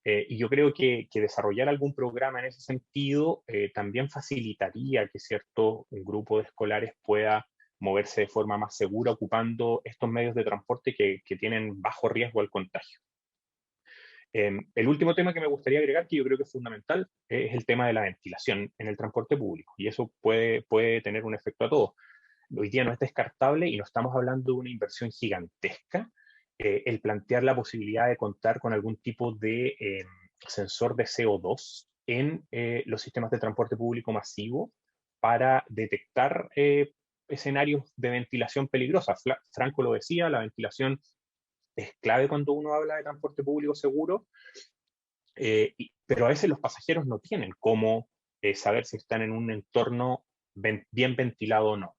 Y yo creo que desarrollar algún programa en ese sentido también facilitaría que un grupo de escolares pueda moverse de forma más segura ocupando estos medios de transporte que tienen bajo riesgo al contagio. El último tema que me gustaría agregar, que yo creo que es fundamental, es el tema de la ventilación en el transporte público, y eso puede tener un efecto a todos. Hoy día no es descartable, y no estamos hablando de una inversión gigantesca, el plantear la posibilidad de contar con algún tipo de sensor de CO2 en los sistemas de transporte público masivo para detectar escenarios de ventilación peligrosa. Franco lo decía, la ventilación es clave cuando uno habla de transporte público seguro, pero a veces los pasajeros no tienen cómo saber si están en un entorno bien ventilado o no.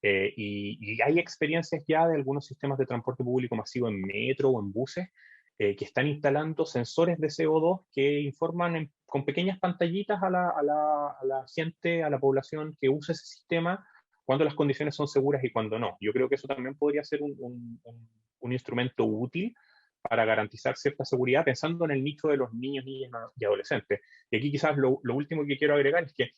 Y hay experiencias ya de algunos sistemas de transporte público masivo en metro o en buses que están instalando sensores de CO2 que informan con pequeñas pantallitas a la gente, a la población que usa ese sistema, cuando las condiciones son seguras y cuando no. Yo creo que eso también podría ser un instrumento útil para garantizar cierta seguridad, pensando en el nicho de los niños, niñas y adolescentes. Y aquí quizás lo último que quiero agregar es que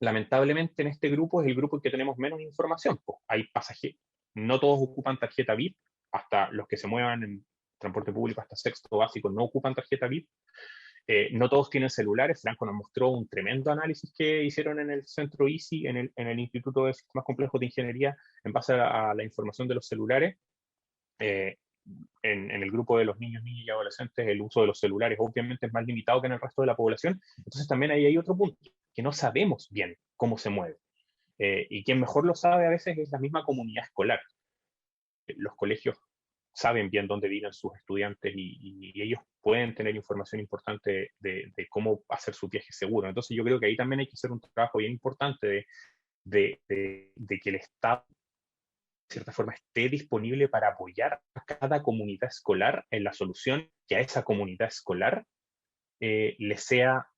lamentablemente en este grupo es el grupo en que tenemos menos información. Pues hay pasajeros, no todos ocupan tarjeta VIP, hasta los que se muevan en transporte público hasta sexto básico no ocupan tarjeta VIP. No todos tienen celulares. Franco nos mostró un tremendo análisis que hicieron en el centro ISI, en el Instituto de Sistemas Complejos de Ingeniería, en base a la información de los celulares. En el grupo de los niños, niñas y adolescentes, el uso de los celulares obviamente es más limitado que en el resto de la población. Entonces también ahí hay otro punto, que no sabemos bien cómo se mueve. Y quien mejor lo sabe a veces es la misma comunidad escolar. Los colegios saben bien dónde viven sus estudiantes y ellos pueden tener información importante de cómo hacer su viaje seguro. Entonces yo creo que ahí también hay que hacer un trabajo bien importante de que el Estado de cierta forma esté disponible para apoyar a cada comunidad escolar en la solución que a esa comunidad escolar le sea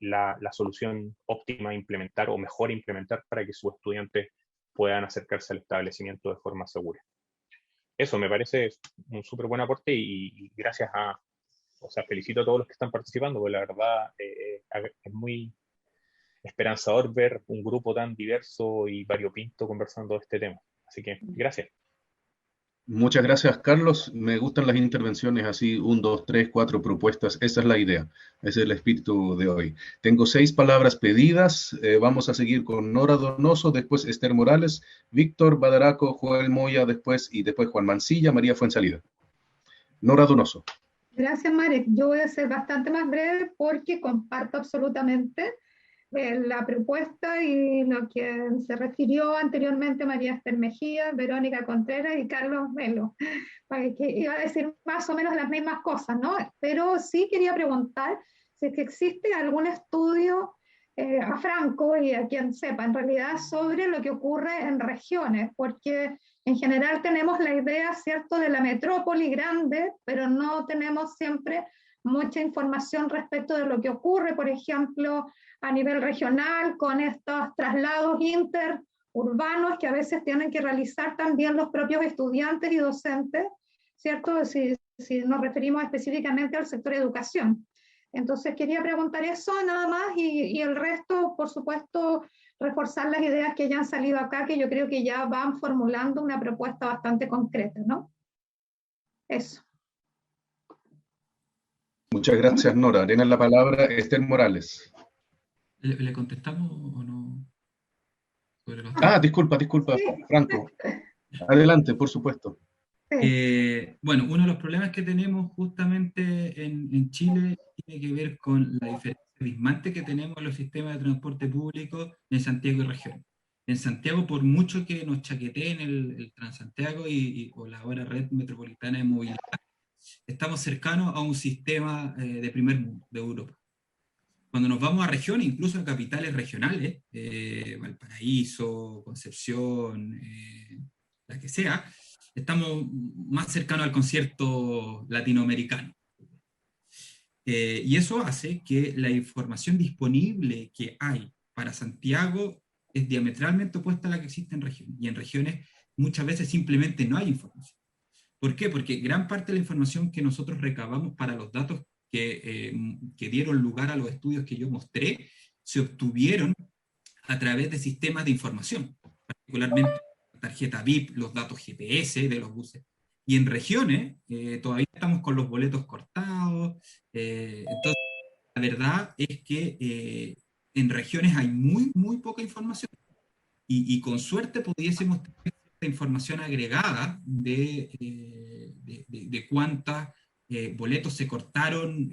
la solución óptima a implementar o mejor a implementar para que sus estudiantes puedan acercarse al establecimiento de forma segura. Eso me parece un súper buen aporte y gracias felicito a todos los que están participando, porque la verdad es muy esperanzador ver un grupo tan diverso y variopinto conversando de este tema. Así que, gracias. Muchas gracias, Carlos. Me gustan las intervenciones así, 1, 2, 3, 4 propuestas. Esa es la idea, ese es el espíritu de hoy. Tengo 6 palabras pedidas. Vamos a seguir con Nora Donoso, después Esther Morales, Víctor Badaraco, Joel Moya, después Juan Mancilla, María Fuenzalida. Nora Donoso. Gracias, Marek. Yo voy a ser bastante más breve porque comparto absolutamente la propuesta y lo que se refirió anteriormente María Esther Mejía, Verónica Contreras y Carlos Melo, que iba a decir más o menos las mismas cosas, ¿no? Pero sí quería preguntar si es que existe algún estudio a Franco y a quien sepa en realidad sobre lo que ocurre en regiones, porque en general tenemos la idea, ¿cierto?, de la metrópoli grande, pero no tenemos siempre mucha información respecto de lo que ocurre, por ejemplo, a nivel regional, con estos traslados interurbanos que a veces tienen que realizar también los propios estudiantes y docentes, ¿cierto? Si si nos referimos específicamente al sector educación. Entonces quería preguntar eso nada más y el resto, por supuesto, reforzar las ideas que ya han salido acá, que yo creo que ya van formulando una propuesta bastante concreta, ¿no? Eso. Muchas gracias, Nora. Tiene la palabra Esther Morales. ¿Le contestamos o no? Disculpa, Sí. Franco. Adelante, por supuesto. Bueno, uno de los problemas que tenemos justamente en Chile tiene que ver con la diferencia abismante que tenemos en los sistemas de transporte público en Santiago y regiones. En Santiago, por mucho que nos chaqueteen el Transantiago o la ahora red metropolitana de movilidad, estamos cercanos a un sistema de primer mundo, de Europa. Cuando nos vamos a regiones, incluso a capitales regionales, Valparaíso, Concepción, la que sea, estamos más cercanos al concierto latinoamericano. Y eso hace que la información disponible que hay para Santiago es diametralmente opuesta a la que existe en regiones. Y en regiones muchas veces simplemente no hay información. ¿Por qué? Porque gran parte de la información que nosotros recabamos para los datos que dieron lugar a los estudios que yo mostré, se obtuvieron a través de sistemas de información, particularmente la tarjeta VIP, los datos GPS de los buses. Y en regiones todavía estamos con los boletos cortados. Entonces, la verdad es que en regiones hay muy poca información. Y con suerte pudiésemos tener esta información agregada de cuántas boletos se cortaron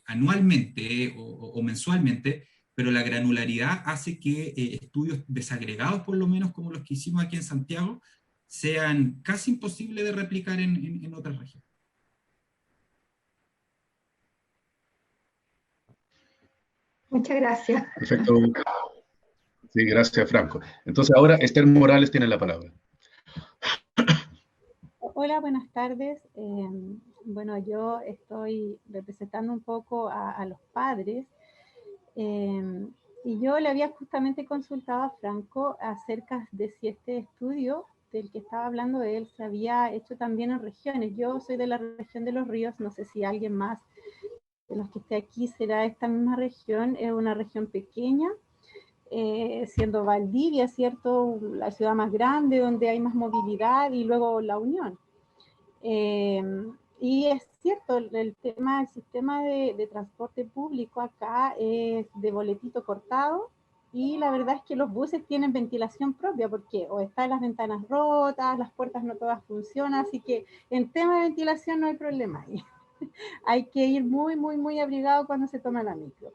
anualmente o mensualmente, pero la granularidad hace que estudios desagregados, por lo menos como los que hicimos aquí en Santiago, sean casi imposibles de replicar en otras regiones. Muchas gracias. Perfecto. Sí, gracias, Franco. Entonces ahora Esther Morales tiene la palabra. Hola, buenas tardes. Bueno, yo estoy representando un poco a los padres y yo le había justamente consultado a Franco acerca de si este estudio del que estaba hablando él se había hecho también en regiones. Yo soy de la región de Los Ríos, no sé si alguien más de los que esté aquí será esta misma región, es una región pequeña, siendo Valdivia, ¿cierto?, la ciudad más grande, donde hay más movilidad, y luego La Unión. Y es cierto, el sistema de transporte público acá es de boletito cortado, y la verdad es que los buses tienen ventilación propia, porque o están las ventanas rotas, las puertas no todas funcionan, así que en tema de ventilación no hay problema ahí. Hay que ir muy abrigado cuando se toma la micro.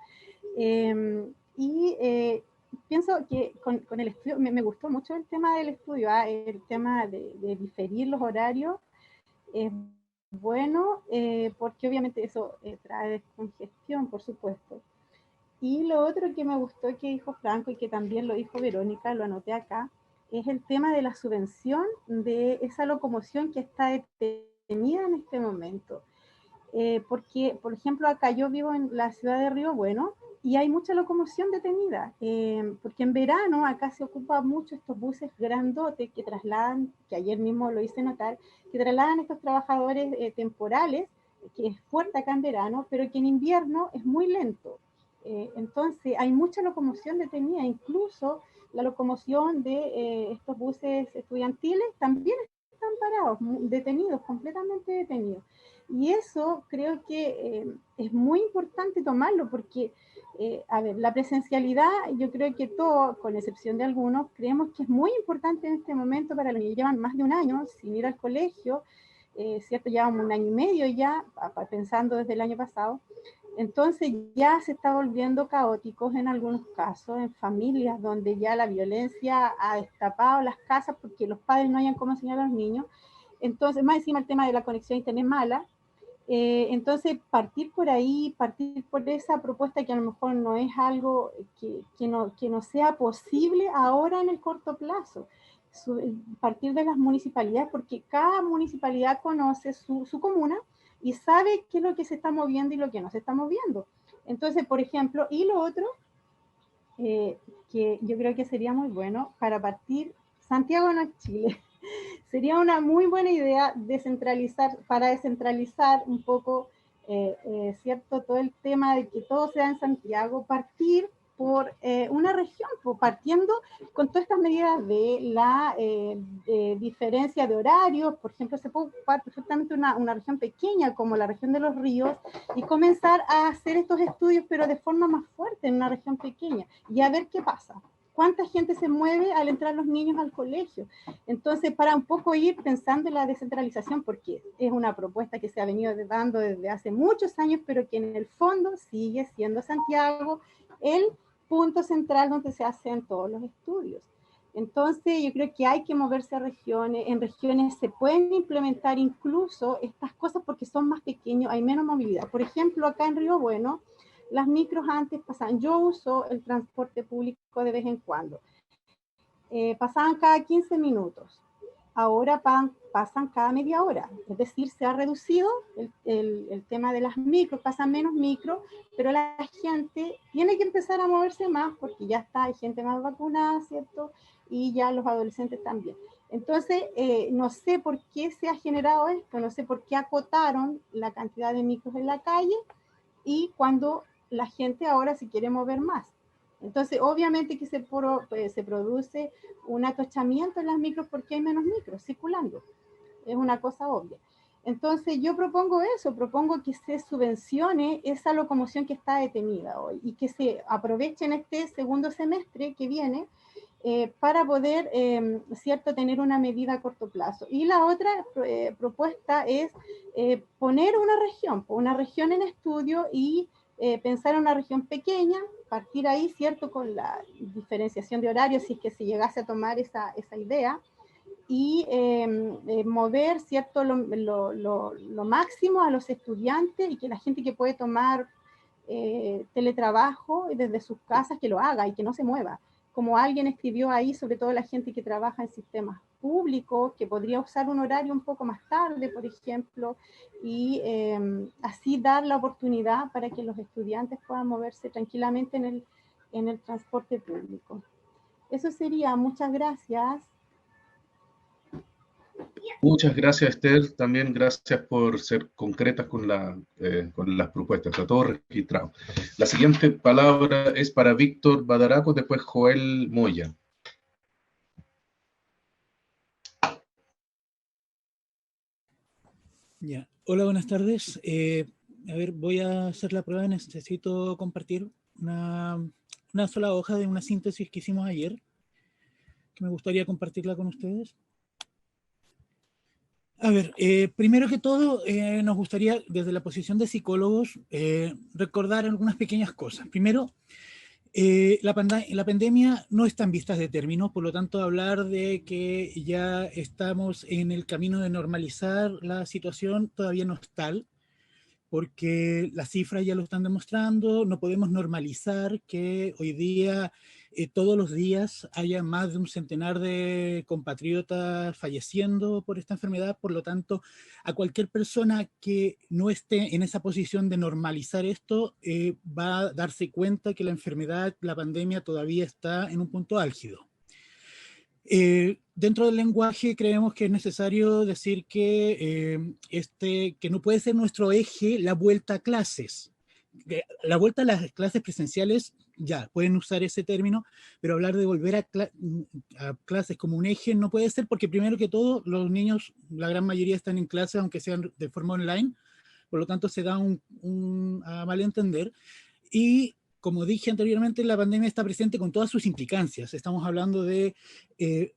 Pienso que con el estudio, me gustó mucho el tema del estudio, el tema de diferir los horarios es bueno, porque obviamente eso trae descongestión, por supuesto. Y lo otro que me gustó que dijo Franco y que también lo dijo Verónica, lo anoté acá, es el tema de la subvención de esa locomoción que está detenida en este momento. Porque, por ejemplo, acá yo vivo en la ciudad de Río Bueno y hay mucha locomoción detenida, porque en verano acá se ocupa mucho estos buses grandotes que trasladan, que ayer mismo lo hice notar, que trasladan a estos trabajadores temporales, que es fuerte acá en verano, pero que en invierno es muy lento. Entonces hay mucha locomoción detenida, incluso la locomoción de estos buses estudiantiles también están parados, detenidos, completamente detenidos. Y eso creo que es muy importante tomarlo porque, a ver, la presencialidad, yo creo que todos, con excepción de algunos, creemos que es muy importante en este momento para los que llevan más de un año sin ir al colegio, ¿cierto? Llevamos un año y medio ya, pensando desde el año pasado. Entonces ya se está volviendo caóticos en algunos casos, en familias donde ya la violencia ha destapado las casas porque los padres no hayan cómo enseñar a los niños. Entonces, más encima el tema de la conexión a internet mala. Entonces, partir por ahí, partir por esa propuesta que a lo mejor no es algo que no sea posible ahora en el corto plazo. Partir de las municipalidades, porque cada municipalidad conoce su comuna y sabe qué es lo que se está moviendo y lo que no se está moviendo. Entonces, por ejemplo, y lo otro, que yo creo que sería muy bueno para partir, Santiago no es Chile, Sería una muy buena idea para descentralizar un poco, ¿cierto? Todo el tema de que todo sea en Santiago, partir por una región, partiendo con todas estas medidas de la diferencia de horarios. Por ejemplo, se puede ocupar perfectamente una región pequeña como la región de los ríos y comenzar a hacer estos estudios, pero de forma más fuerte en una región pequeña, y a ver qué pasa. ¿Cuánta gente se mueve al entrar los niños al colegio? Entonces, para un poco ir pensando en la descentralización, porque es una propuesta que se ha venido dando desde hace muchos años, pero que en el fondo sigue siendo Santiago el punto central donde se hacen todos los estudios. Entonces, yo creo que hay que moverse a regiones. En regiones se pueden implementar incluso estas cosas porque son más pequeños, hay menos movilidad. Por ejemplo, acá en Río Bueno, las micros antes pasaban, yo uso el transporte público de vez en cuando, pasaban cada 15 minutos, ahora pasan cada media hora, es decir, se ha reducido el tema de las micros, pasan menos micros, pero la gente tiene que empezar a moverse más porque ya hay gente más vacunada, ¿cierto? Y ya los adolescentes también. Entonces, no sé por qué se ha generado esto, no sé por qué acotaron la cantidad de micros en la calle y cuando la gente ahora se quiere mover más. Entonces, obviamente que se produce un atochamiento en las micros porque hay menos micros circulando. Es una cosa obvia. Entonces, yo propongo eso, propongo que se subvencione esa locomoción que está detenida hoy y que se aproveche en este segundo semestre que viene para poder, ¿cierto?, tener una medida a corto plazo. Y la otra propuesta es poner una región en estudio y pensar en una región pequeña, partir ahí, ¿cierto?, con la diferenciación de horarios, si es que se llegase a tomar esa idea, y mover, ¿cierto?, lo máximo a los estudiantes y que la gente que puede tomar teletrabajo desde sus casas, que lo haga y que no se mueva. Como alguien escribió ahí, sobre todo la gente que trabaja en sistemas públicos, que podría usar un horario un poco más tarde, por ejemplo, y así dar la oportunidad para que los estudiantes puedan moverse tranquilamente en el transporte público. Eso sería. Muchas gracias. Muchas gracias, Esther. También gracias por ser concretas con las propuestas. A todos registrados. La siguiente palabra es para Víctor Badaraco, después Joel Moya. Ya. Hola, buenas tardes. A ver, voy a hacer la prueba. Necesito compartir una sola hoja de una síntesis que hicimos ayer, que me gustaría compartirla con ustedes. A ver, primero que todo, nos gustaría, desde la posición de psicólogos, recordar algunas pequeñas cosas. Primero, la pandemia no está en vistas de término, por lo tanto, hablar de que ya estamos en el camino de normalizar la situación todavía no es tal, porque las cifras ya lo están demostrando. No podemos normalizar que hoy día, todos los días, haya más de un centenar de compatriotas falleciendo por esta enfermedad. Por lo tanto, a cualquier persona que no esté en esa posición de normalizar esto, va a darse cuenta que la enfermedad, la pandemia, todavía está en un punto álgido. Dentro del lenguaje creemos que es necesario decir que no puede ser nuestro eje la vuelta a clases. La vuelta a las clases presenciales, ya, pueden usar ese término, pero hablar de volver a clases como un eje no puede ser, porque primero que todo, los niños, la gran mayoría están en clases, aunque sean de forma online, por lo tanto se da a malentender. Y como dije anteriormente, la pandemia está presente con todas sus implicancias. Estamos hablando de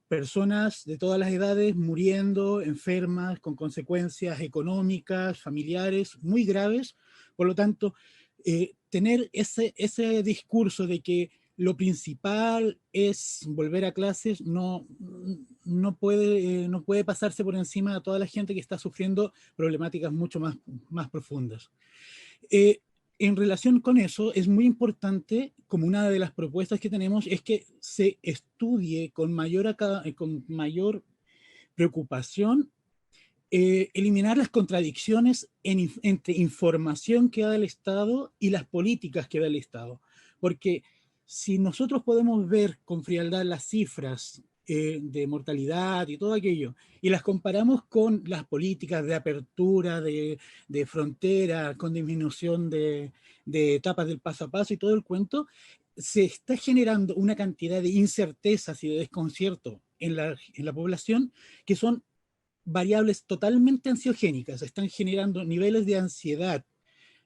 personas de todas las edades muriendo, enfermas, con consecuencias económicas, familiares muy graves. Por lo tanto, tener ese discurso de que lo principal es volver a clases no puede pasarse por encima de toda la gente que está sufriendo problemáticas mucho más profundas. En relación con eso, es muy importante, como una de las propuestas que tenemos, es que se estudie con mayor preocupación eliminar las contradicciones entre información que da el Estado y las políticas que da el Estado. Porque si nosotros podemos ver con frialdad las cifras de mortalidad y todo aquello, y las comparamos con las políticas de apertura, de frontera, con disminución de etapas del paso a paso y todo el cuento, se está generando una cantidad de incertezas y de desconcierto en la población que son variables totalmente ansiogénicas, están generando niveles de ansiedad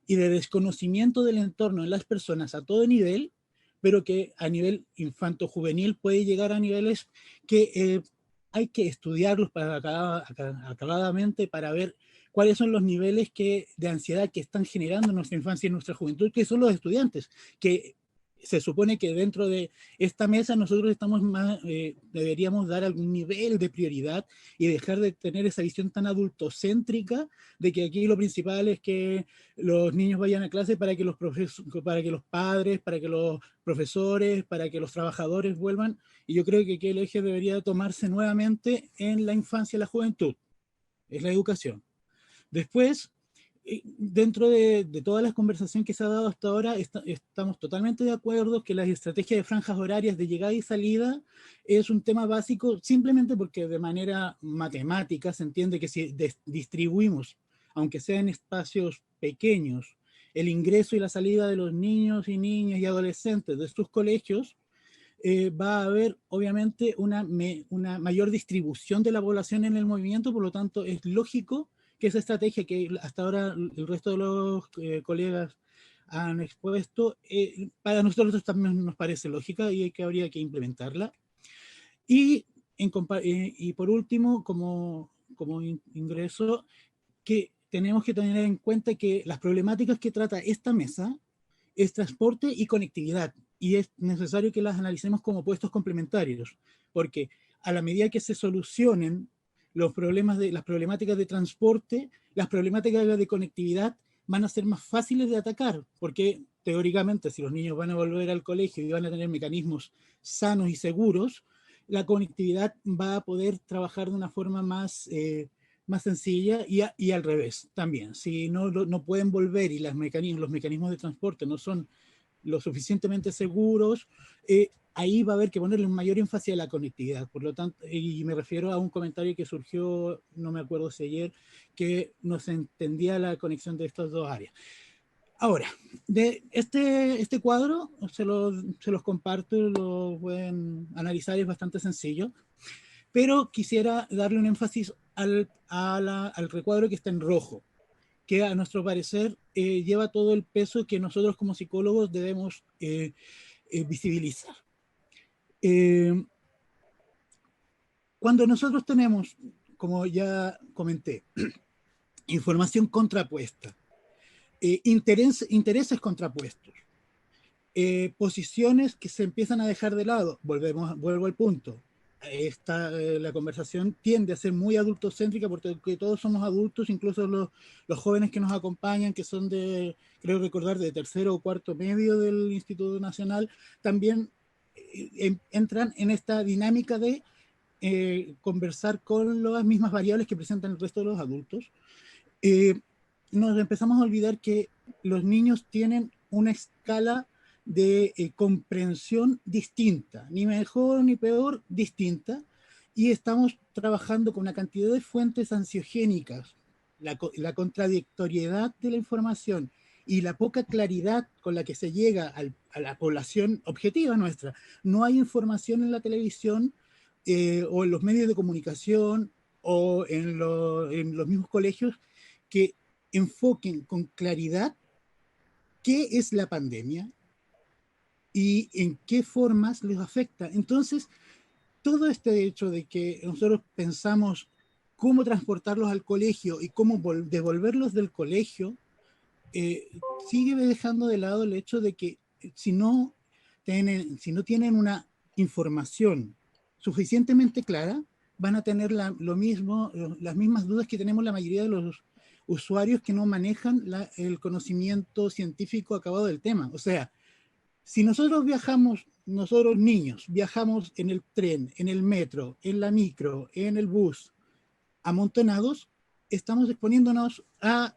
y de desconocimiento del entorno en las personas a todo nivel, pero que a nivel infanto-juvenil puede llegar a niveles que hay que estudiarlos acabadamente para ver cuáles son los niveles de ansiedad que están generando en nuestra infancia y en nuestra juventud, que son los estudiantes, que se supone que dentro de esta mesa nosotros estamos deberíamos dar algún nivel de prioridad y dejar de tener esa visión tan adultocéntrica de que aquí lo principal es que los niños vayan a clase para que los padres, para que los profesores, para que los trabajadores vuelvan. Y yo creo que aquí el eje debería tomarse nuevamente en la infancia y la juventud. Es la educación. Después, dentro de toda la conversación que se ha dado hasta ahora, estamos totalmente de acuerdo que la estrategia de franjas horarias de llegada y salida es un tema básico, simplemente porque de manera matemática se entiende que si distribuimos, aunque sea en espacios pequeños, el ingreso y la salida de los niños y niñas y adolescentes de sus colegios, va a haber obviamente una mayor distribución de la población en el movimiento, por lo tanto es lógico que esa estrategia que hasta ahora el resto de los colegas han expuesto, para nosotros también nos parece lógica y que habría que implementarla. Y por último, como ingreso, que tenemos que tener en cuenta que las problemáticas que trata esta mesa es transporte y conectividad, y es necesario que las analicemos como puestos complementarios, porque a la medida que se solucionen las problemáticas de transporte, las problemáticas de conectividad van a ser más fáciles de atacar, porque teóricamente si los niños van a volver al colegio y van a tener mecanismos sanos y seguros, la conectividad va a poder trabajar de una forma más sencilla y al revés también. Si no pueden volver y los mecanismos de transporte no son lo suficientemente seguros, ahí va a haber que ponerle un mayor énfasis a la conectividad. Por lo tanto, y me refiero a un comentario que surgió, no me acuerdo si ayer, que no se entendía la conexión de estas dos áreas. Ahora, de este cuadro se los comparto, lo pueden analizar, es bastante sencillo, pero quisiera darle un énfasis al recuadro que está en rojo, que a nuestro parecer lleva todo el peso que nosotros como psicólogos debemos visibilizar. Cuando nosotros tenemos, como ya comenté, información contrapuesta, intereses contrapuestos, posiciones que se empiezan a dejar de lado, vuelvo al punto, la conversación tiende a ser muy adultocéntrica porque todos somos adultos, incluso los jóvenes que nos acompañan, que son creo recordar, de tercero o cuarto medio del Instituto Nacional, también entran en esta dinámica de conversar con las mismas variables que presentan el resto de los adultos. Nos empezamos a olvidar que los niños tienen una escala de comprensión distinta, ni mejor ni peor, distinta, y estamos trabajando con una cantidad de fuentes ansiogénicas, la contradictoriedad de la información y la poca claridad con la que se llega a la población objetiva nuestra. No hay información en la televisión o en los medios de comunicación o en los mismos colegios que enfoquen con claridad qué es la pandemia y en qué formas les afecta. Entonces, todo este hecho de que nosotros pensamos cómo transportarlos al colegio y cómo devolverlos del colegio, sigue dejando de lado el hecho de que si no tienen una información suficientemente clara, van a tener las mismas dudas que tenemos la mayoría de los usuarios que no manejan el conocimiento científico acabado del tema. O sea, si nosotros niños, viajamos en el tren, en el metro, en la micro, en el bus, amontonados, estamos exponiéndonos a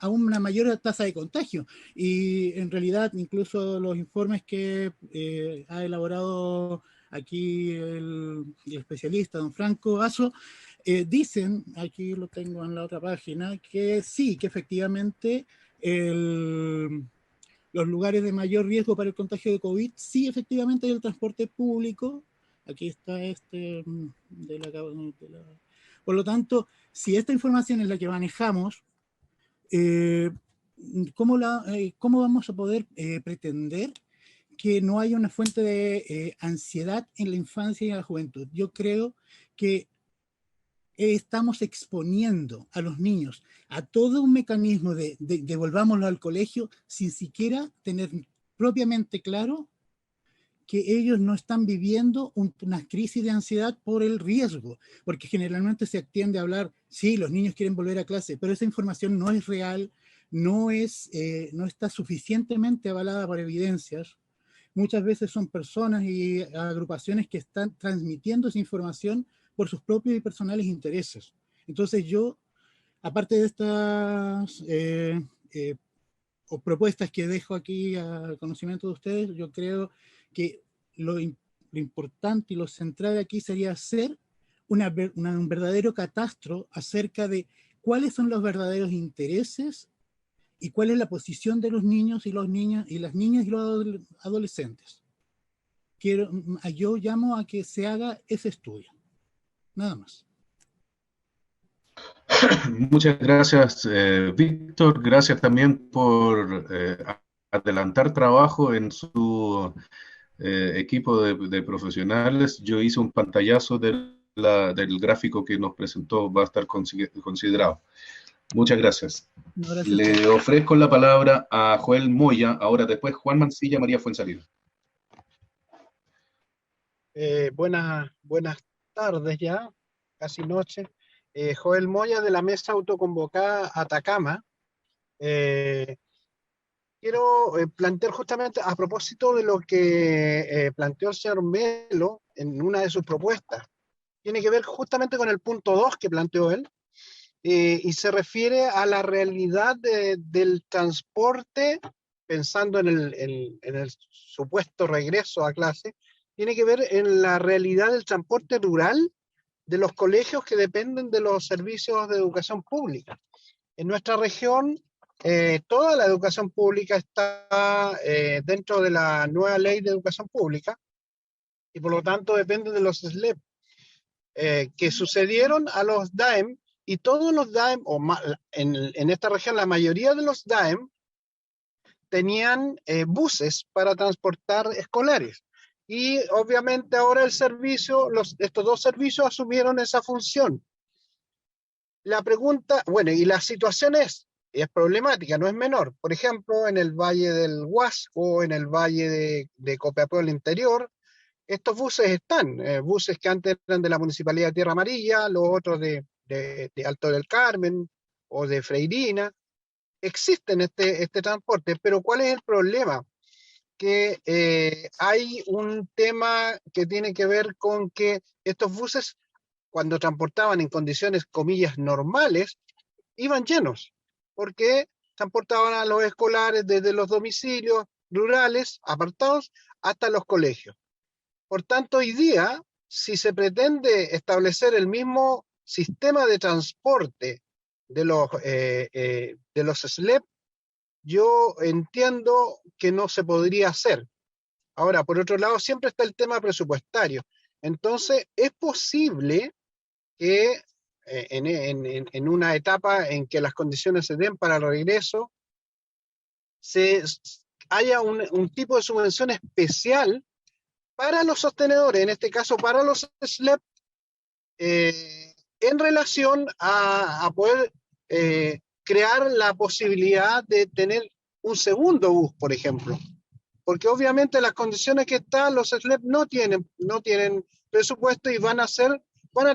una mayor tasa de contagio. Y en realidad, incluso los informes que ha elaborado aquí el especialista, don Franco Vaso, dicen, aquí lo tengo en la otra página, que sí, que efectivamente los lugares de mayor riesgo para el contagio de COVID, sí, efectivamente, hay el transporte público. Aquí está Por lo tanto, si esta información es la que manejamos, ¿cómo vamos a poder pretender que no haya una fuente de ansiedad en la infancia y en la juventud? Yo creo que estamos exponiendo a los niños a todo un mecanismo de devolvámoslo al colegio sin siquiera tener propiamente claro que ellos no están viviendo una crisis de ansiedad por el riesgo, porque generalmente se tiende a hablar, sí, los niños quieren volver a clase, pero esa información no es real, no está suficientemente avalada por evidencias. Muchas veces son personas y agrupaciones que están transmitiendo esa información por sus propios y personales intereses. Entonces yo, aparte de estas propuestas que dejo aquí al conocimiento de ustedes, yo creo que lo importante y lo central aquí sería hacer un verdadero catastro acerca de cuáles son los verdaderos intereses y cuál es la posición de los niños y las niñas y los adolescentes. Yo llamo a que se haga ese estudio. Nada más. Muchas gracias, Víctor. Gracias también por adelantar trabajo en su equipo de profesionales. Yo hice un pantallazo del gráfico que nos presentó, va a estar considerado. Muchas gracias. Gracias. Le ofrezco la palabra a Joel Moya, ahora después Juan Mancilla, María Fuenzalida. Buenas tardes ya, casi noche. Joel Moya de la mesa autoconvocada Atacama. Quiero plantear justamente a propósito de lo que planteó el señor Melo en una de sus propuestas. Tiene que ver justamente con el punto 2 que planteó él, y se refiere a la realidad del transporte, pensando en el supuesto regreso a clase. Tiene que ver en la realidad del transporte rural de los colegios que dependen de los servicios de educación pública. En nuestra región, toda la educación pública está dentro de la nueva ley de educación pública y por lo tanto depende de los SLEP que sucedieron a los DAEM, y todos los DAEM, en esta región la mayoría de los DAEM tenían buses para transportar escolares. Y obviamente ahora estos dos servicios asumieron esa función. La pregunta, bueno, y la situación es problemática, no es menor. Por ejemplo, en el Valle del Huasco, en el Valle de Copiapó, el interior, estos buses están, buses que antes eran de la Municipalidad de Tierra Amarilla, los otros de Alto del Carmen o de Freirina. Existen este transporte, pero ¿cuál es el problema? Que hay un tema que tiene que ver con que estos buses, cuando transportaban en condiciones, comillas, normales, iban llenos, porque transportaban a los escolares desde los domicilios rurales, apartados, hasta los colegios. Por tanto, hoy día, si se pretende establecer el mismo sistema de transporte de los SLEP, yo entiendo que no se podría hacer. Ahora, por otro lado, siempre está el tema presupuestario. Entonces, es posible que en una etapa en que las condiciones se den para el regreso, haya un tipo de subvención especial para los sostenedores, en este caso para los SLEP, en relación a poder crear la posibilidad de tener un segundo bus, por ejemplo. Porque obviamente las condiciones que están, los SLEP no tienen presupuesto y van a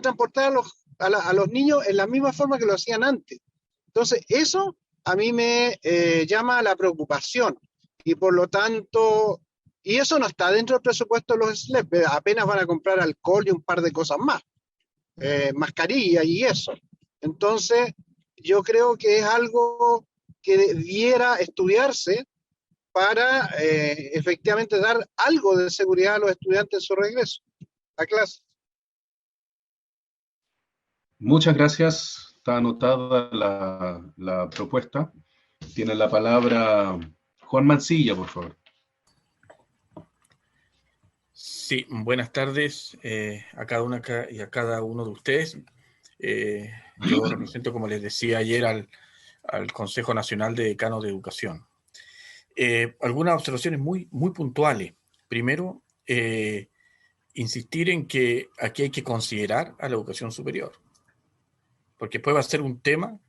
transportar a los niños en la misma forma que lo hacían antes. Entonces, eso a mí me llama a la preocupación. Y por lo tanto, y eso no está dentro del presupuesto de los SLEP, apenas van a comprar alcohol y un par de cosas más, mascarilla y eso. Entonces, yo creo que es algo que debiera estudiarse para efectivamente dar algo de seguridad a los estudiantes en su regreso a clase. Muchas gracias. Está anotada la propuesta. Tiene la palabra Juan Mancilla, por favor. Sí, buenas tardes a cada una y a cada uno de ustedes. Yo represento, como les decía ayer, al Consejo Nacional de Decanos de Educación. Algunas observaciones muy puntuales. Primero, insistir en que aquí hay que considerar a la educación superior, porque después va a ser un tema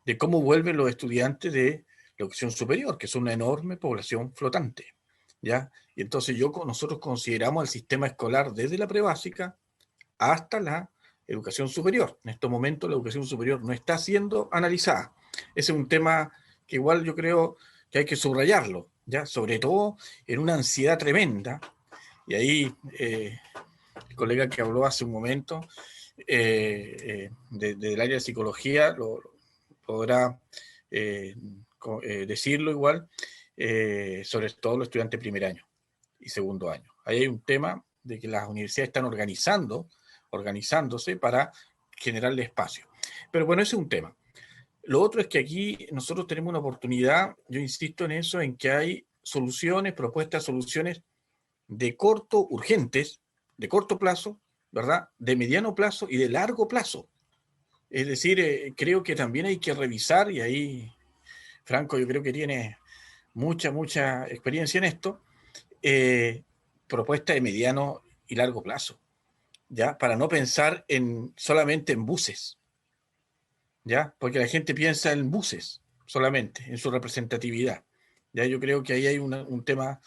de cómo vuelven los estudiantes de la educación superior, que es una enorme población flotante, ¿ya? Y entonces nosotros consideramos el sistema escolar desde la prebásica hasta la educación superior. En estos momentos la educación superior no está siendo analizada. Ese es un tema que igual yo creo que hay que subrayarlo, ¿ya? Sobre todo en una ansiedad tremenda. Y ahí el colega que habló hace un momento del área de psicología podrá decirlo igual, sobre todo los estudiantes de primer año y segundo año. Ahí hay un tema de que las universidades están organizándose para generarle espacio. Pero bueno, ese es un tema. Lo otro es que aquí nosotros tenemos una oportunidad, yo insisto en eso, en que hay soluciones, propuestas, soluciones de urgentes, de corto plazo, ¿verdad? De mediano plazo y de largo plazo. Es decir, creo que también hay que revisar, y ahí Franco yo creo que tiene mucha experiencia en esto, propuestas de mediano y largo plazo, ¿ya? Para no pensar solamente en buses, ¿ya? Porque la gente piensa en buses solamente, en su representatividad. Ya yo creo que ahí hay un tema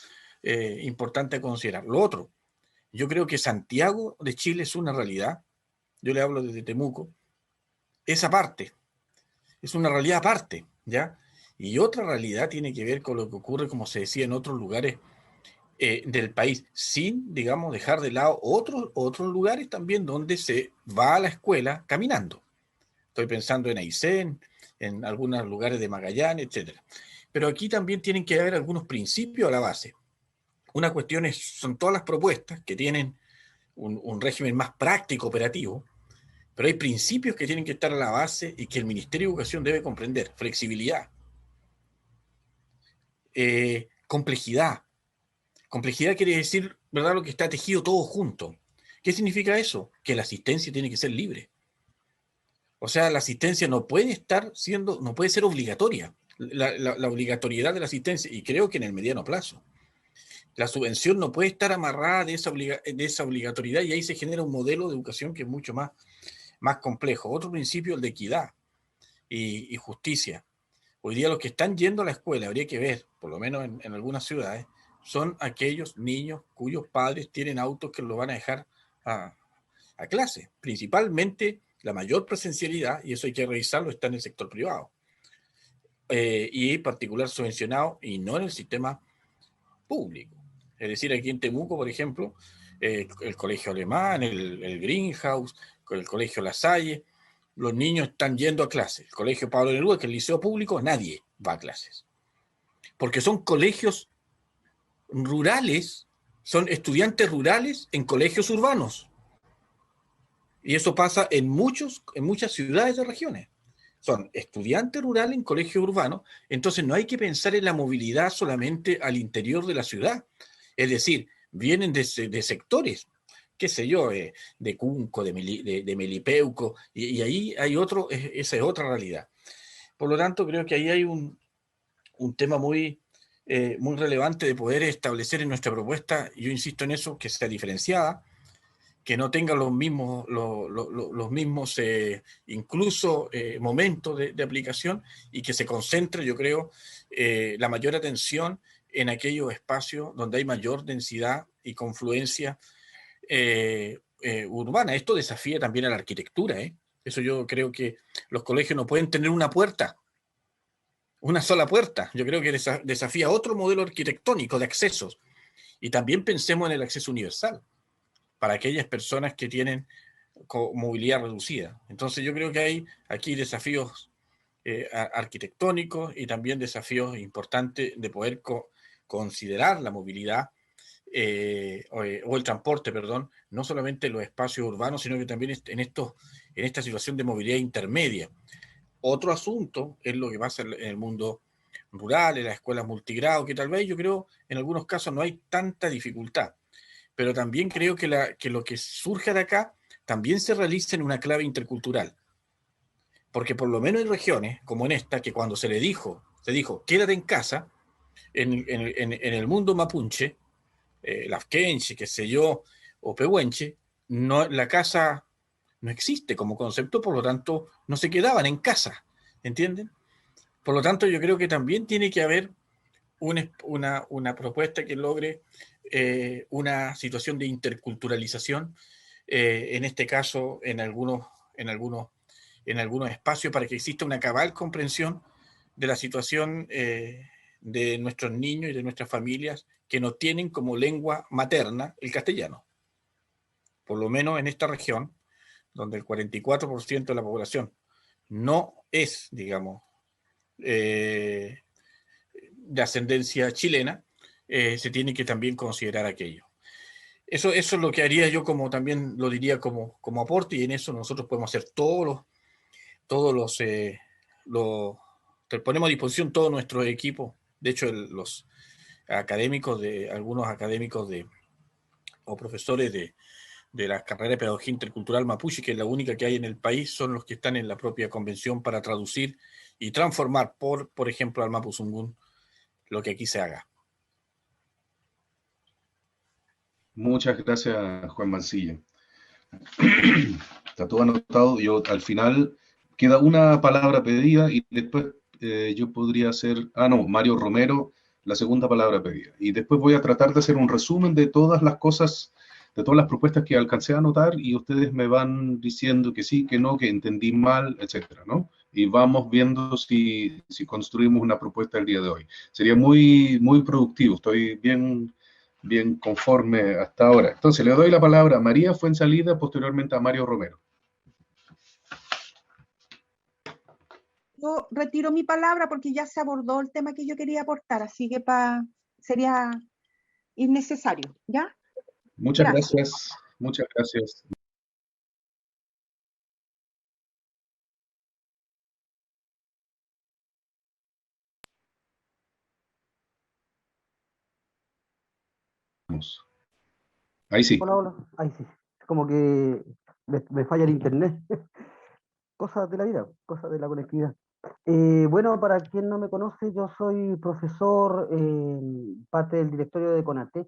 importante a considerar. Lo otro, yo creo que Santiago de Chile es una realidad. Yo le hablo desde Temuco. Esa parte es una realidad aparte, ¿ya? Y otra realidad tiene que ver con lo que ocurre, como se decía, en otros lugares del país, sin, digamos, dejar de lado otros lugares también donde se va a la escuela caminando. Estoy pensando en Aysén, en algunos lugares de Magallanes, etc. Pero aquí también tienen que haber algunos principios a la base. Una cuestión son todas las propuestas que tienen un régimen más práctico, operativo, pero hay principios que tienen que estar a la base y que el Ministerio de Educación debe comprender. Flexibilidad, complejidad. Complejidad quiere decir, ¿verdad?, lo que está tejido todo junto. ¿Qué significa eso? Que la asistencia tiene que ser libre. O sea, la asistencia no puede ser obligatoria. La obligatoriedad de la asistencia, y creo que en el mediano plazo. La subvención no puede estar amarrada de esa obligatoriedad, y ahí se genera un modelo de educación que es mucho más complejo. Otro principio, el de equidad y justicia. Hoy día los que están yendo a la escuela, habría que ver, por lo menos en algunas ciudades, son aquellos niños cuyos padres tienen autos que los van a dejar a clase. Principalmente la mayor presencialidad, y eso hay que revisarlo, está en el sector privado. Y en particular subvencionado, y no en el sistema público. Es decir, aquí en Temuco, por ejemplo, el colegio alemán, el Greenhouse, el colegio La Salle, los niños están yendo a clases. El colegio Pablo Neruda, que es el liceo público, nadie va a clases. Porque son colegios rurales, son estudiantes rurales en colegios urbanos. Y eso pasa en muchas ciudades de regiones. Son estudiantes rurales en colegios urbanos, entonces no hay que pensar en la movilidad solamente al interior de la ciudad. Es decir, vienen de sectores, qué sé yo, de Cunco, de Melipeuco, y ahí hay esa es otra realidad. Por lo tanto, creo que ahí hay un tema muy relevante de poder establecer en nuestra propuesta, yo insisto en eso, que sea diferenciada, que no tenga los mismos incluso momentos de aplicación, y que se concentre, yo creo, la mayor atención en aquellos espacios donde hay mayor densidad y confluencia urbana. Esto desafía también a la arquitectura. Eso yo creo que los colegios no pueden tener una sola puerta. Yo creo que desafía otro modelo arquitectónico de accesos. Y también pensemos en el acceso universal para aquellas personas que tienen movilidad reducida. Entonces yo creo que hay aquí desafíos arquitectónicos y también desafíos importantes de poder considerar la movilidad o el transporte, perdón, no solamente en los espacios urbanos, sino que también en esta situación de movilidad intermedia. Otro asunto es lo que pasa en el mundo rural, en las escuelas multigrado, que tal vez yo creo en algunos casos no hay tanta dificultad, pero también creo que lo que surge de acá también se realiza en una clave intercultural, porque por lo menos hay regiones, como en esta, que cuando se dijo, quédate en casa, en el mundo mapuche, lafkenche, qué sé yo, o pehuenche, no, la casa no existe como concepto, por lo tanto, no se quedaban en casa, ¿entienden? Por lo tanto, yo creo que también tiene que haber una propuesta que logre una situación de interculturalización, en este caso, en algunos espacios, para que exista una cabal comprensión de la situación de nuestros niños y de nuestras familias que no tienen como lengua materna el castellano. Por lo menos en esta región, donde el 44% de la población no es, digamos, de ascendencia chilena, se tiene que también considerar aquello. Eso es lo que haría yo, como también lo diría como aporte, y en eso nosotros podemos hacer ponemos a disposición todo nuestro equipo. De hecho, algunos académicos o profesores de la carrera de Pedagogía Intercultural Mapuche, que es la única que hay en el país, son los que están en la propia convención para traducir y transformar, por ejemplo, al Mapuzungún, lo que aquí se haga. Muchas gracias, Juan Mancilla. Está todo anotado. Yo al final queda una palabra pedida y después yo podría hacer, Mario Romero, la segunda palabra pedida. Y después voy a tratar de hacer un resumen de todas las cosas, de todas las propuestas que alcancé a anotar, y ustedes me van diciendo que sí, que no, que entendí mal, etcétera, ¿no? Y vamos viendo si construimos una propuesta el día de hoy. Sería muy, muy productivo. Estoy bien conforme hasta ahora. Entonces, le doy la palabra a María Fuensalida, posteriormente a Mario Romero. Yo retiro mi palabra porque ya se abordó el tema que yo quería aportar, así que sería innecesario, ¿ya? Muchas gracias. Muchas gracias. Ahí sí. Hola, ahí sí. Como que me falla el internet. Cosas de la vida, cosas de la conectividad. Bueno, para quien no me conoce, yo soy profesor, parte del directorio de CONATEC,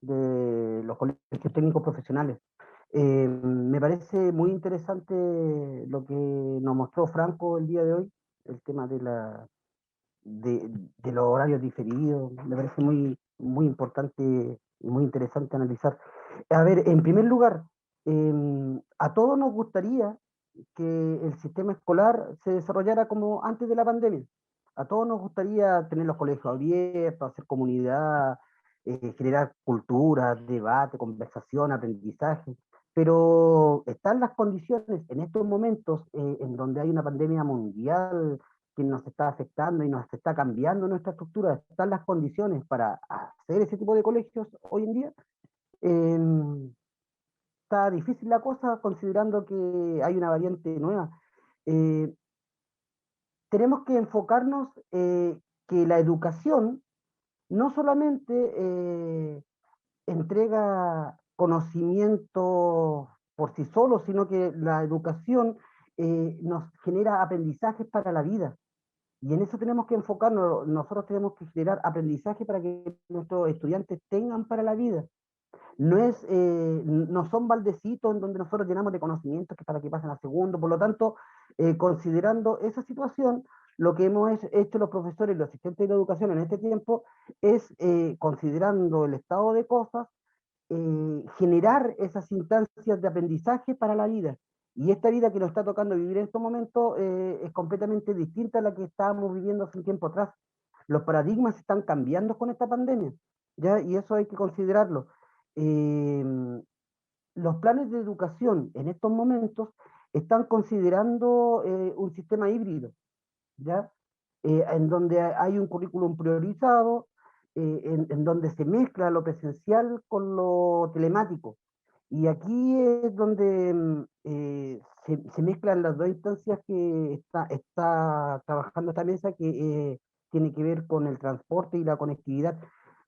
de los colegios técnicos profesionales. Me parece muy interesante lo que nos mostró Franco el día de hoy, el tema de los horarios diferidos. Me parece muy, muy importante y muy interesante analizar. A ver, en primer lugar, a todos nos gustaría que el sistema escolar se desarrollara como antes de la pandemia. A todos nos gustaría tener los colegios abiertos, hacer comunidad, generar cultura, debate, conversación, aprendizaje, pero están las condiciones en estos momentos en donde hay una pandemia mundial que nos está afectando y nos está cambiando nuestra estructura. ¿Están las condiciones para hacer ese tipo de colegios hoy en día? Está difícil la cosa considerando que hay una variante nueva. Tenemos que enfocarnos que la educación no solamente entrega conocimiento por sí solo, sino que la educación nos genera aprendizajes para la vida. Y en eso tenemos que enfocarnos. Nosotros tenemos que generar aprendizaje para que nuestros estudiantes tengan para la vida. No son baldecitos en donde nosotros llenamos de conocimientos que para que pasen a segundo. Por lo tanto, considerando esa situación, lo que hemos hecho los profesores y los asistentes de la educación en este tiempo es, considerando el estado de cosas, generar esas instancias de aprendizaje para la vida. Y esta vida que nos está tocando vivir en estos momentos es completamente distinta a la que estábamos viviendo hace un tiempo atrás. Los paradigmas están cambiando con esta pandemia, ¿ya? Y eso hay que considerarlo. Los planes de educación en estos momentos están considerando un sistema híbrido, ¿ya? En donde hay un currículum priorizado, en donde se mezcla lo presencial con lo telemático. Y aquí es donde se mezclan las dos instancias que está trabajando esta mesa, que tiene que ver con el transporte y la conectividad.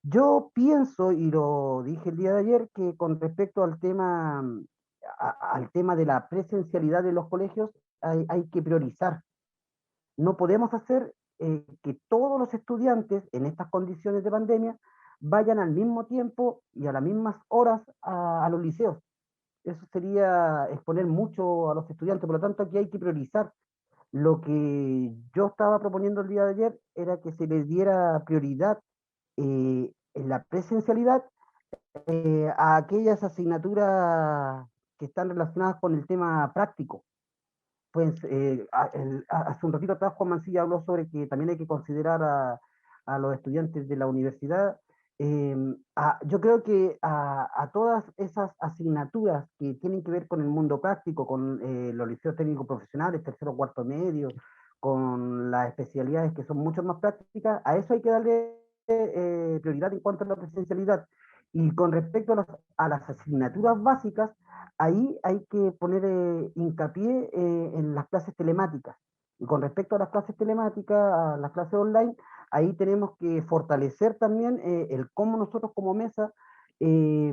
Yo pienso, y lo dije el día de ayer, que con respecto al tema de la presencialidad de los colegios, hay que priorizar. No podemos hacer que todos los estudiantes en estas condiciones de pandemia vayan al mismo tiempo y a las mismas horas a los liceos. Eso sería exponer mucho a los estudiantes, por lo tanto aquí hay que priorizar. Lo que yo estaba proponiendo el día de ayer era que se les diera prioridad en la presencialidad a aquellas asignaturas que están relacionadas con el tema práctico. Pues hace un ratito atrás Juan Mancilla habló sobre que también hay que considerar a los estudiantes de la universidad. Yo creo que a todas esas asignaturas que tienen que ver con el mundo práctico, con los liceos técnicos profesionales, tercero, cuarto medio, con las especialidades que son mucho más prácticas, a eso hay que darle prioridad en cuanto a la presencialidad. Y con respecto a las asignaturas básicas, ahí hay que poner hincapié en las clases telemáticas. Y con respecto a las clases telemáticas, a las clases online, ahí tenemos que fortalecer también el cómo nosotros como mesa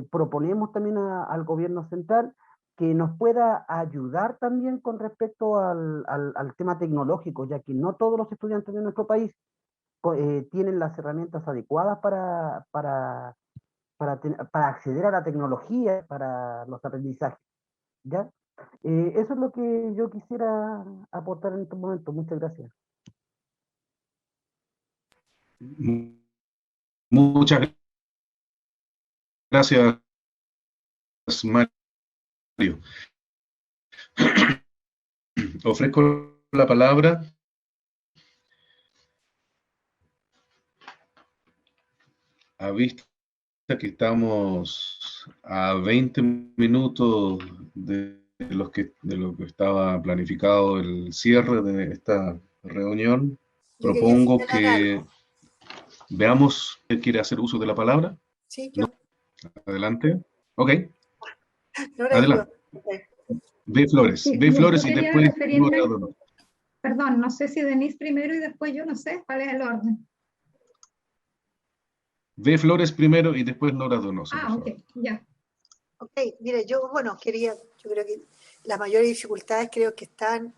proponemos también al gobierno central que nos pueda ayudar también con respecto al tema tecnológico, ya que no todos los estudiantes de nuestro país tienen las herramientas adecuadas para acceder a la tecnología, para los aprendizajes, ¿ya? Eso es lo que yo quisiera aportar en estos momentos. Muchas gracias. Muchas gracias, Mario. Ofrezco la palabra a vista que estamos a 20 minutos de lo que estaba planificado el cierre de esta reunión. Propongo que veamos quién quiere hacer uso de la palabra. Sí, yo. Adelante. Ok. No adelante. B. Flores. Sí, B. Flores yo y quería después referirme, perdón, no sé si Denise primero y después yo, no sé cuál es el orden. B. Flores primero y después Nora Donoso. Ah, ok, ya. Ok, mire, yo creo que las mayores dificultades creo que están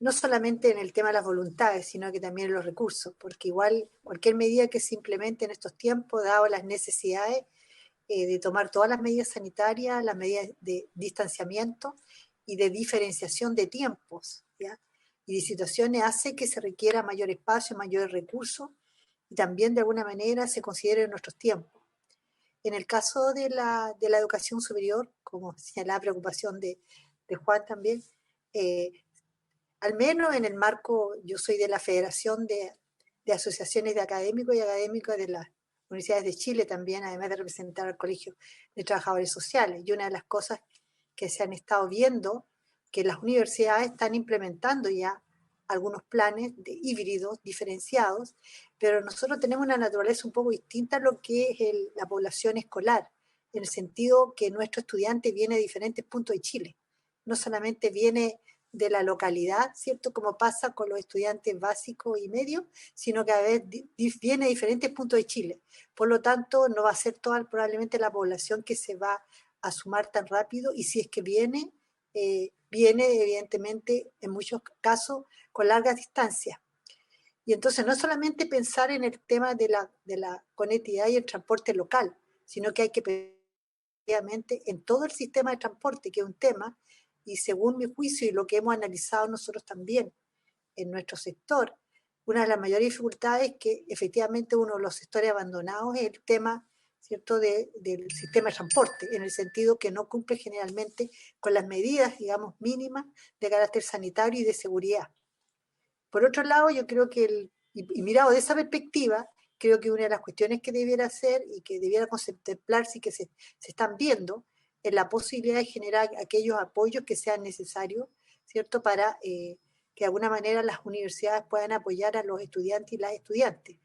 no solamente en el tema de las voluntades, sino que también en los recursos, porque igual cualquier medida que se implemente en estos tiempos, dado las necesidades de tomar todas las medidas sanitarias, las medidas de distanciamiento y de diferenciación de tiempos, ¿ya? Y de situaciones, hace que se requiera mayor espacio, mayores recursos, y también de alguna manera se consideren nuestros tiempos. En el caso de la educación superior, como señalaba la preocupación de Juan también, al menos en el marco, yo soy de la Federación de Asociaciones de Académicos y Académicas de las Universidades de Chile también, además de representar al Colegio de Trabajadores Sociales. Y una de las cosas que se han estado viendo, que las universidades están implementando ya algunos planes de híbridos diferenciados, pero nosotros tenemos una naturaleza un poco distinta a lo que es la población escolar, en el sentido que nuestro estudiante viene de diferentes puntos de Chile, no solamente viene de la localidad, ¿cierto? Como pasa con los estudiantes básicos y medios, sino que a veces viene de diferentes puntos de Chile. Por lo tanto, no va a ser toda probablemente la población que se va a sumar tan rápido, y si es que viene, viene evidentemente en muchos casos con largas distancias. Y entonces no solamente pensar en el tema de la conectividad y el transporte local, sino que hay que pensar en todo el sistema de transporte, que es un tema, y según mi juicio y lo que hemos analizado nosotros también en nuestro sector, una de las mayores dificultades es que efectivamente uno de los sectores abandonados es el tema, ¿cierto?, del sistema de transporte, en el sentido que no cumple generalmente con las medidas, digamos, mínimas de carácter sanitario y de seguridad. Por otro lado, yo creo que, y mirado de esa perspectiva, creo que una de las cuestiones que debiera hacer y que debiera contemplarse y que se están viendo es la posibilidad de generar aquellos apoyos que sean necesarios, ¿cierto?, para que de alguna manera las universidades puedan apoyar a los estudiantes y las estudiantes.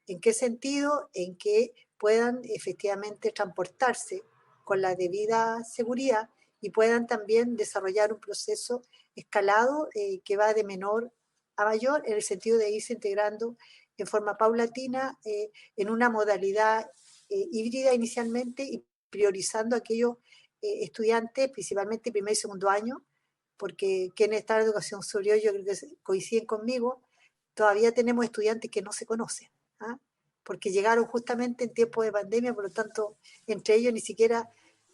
¿En qué sentido? En que puedan efectivamente transportarse con la debida seguridad y puedan también desarrollar un proceso escalado que va de menor a mayor, en el sentido de irse integrando en forma paulatina en una modalidad híbrida inicialmente, y priorizando a aquellos estudiantes, principalmente primer y segundo año, porque quienes están en educación superior, yo creo que coinciden conmigo, todavía tenemos estudiantes que no se conocen, ¿ah? Porque llegaron justamente en tiempo de pandemia, por lo tanto, entre ellos ni siquiera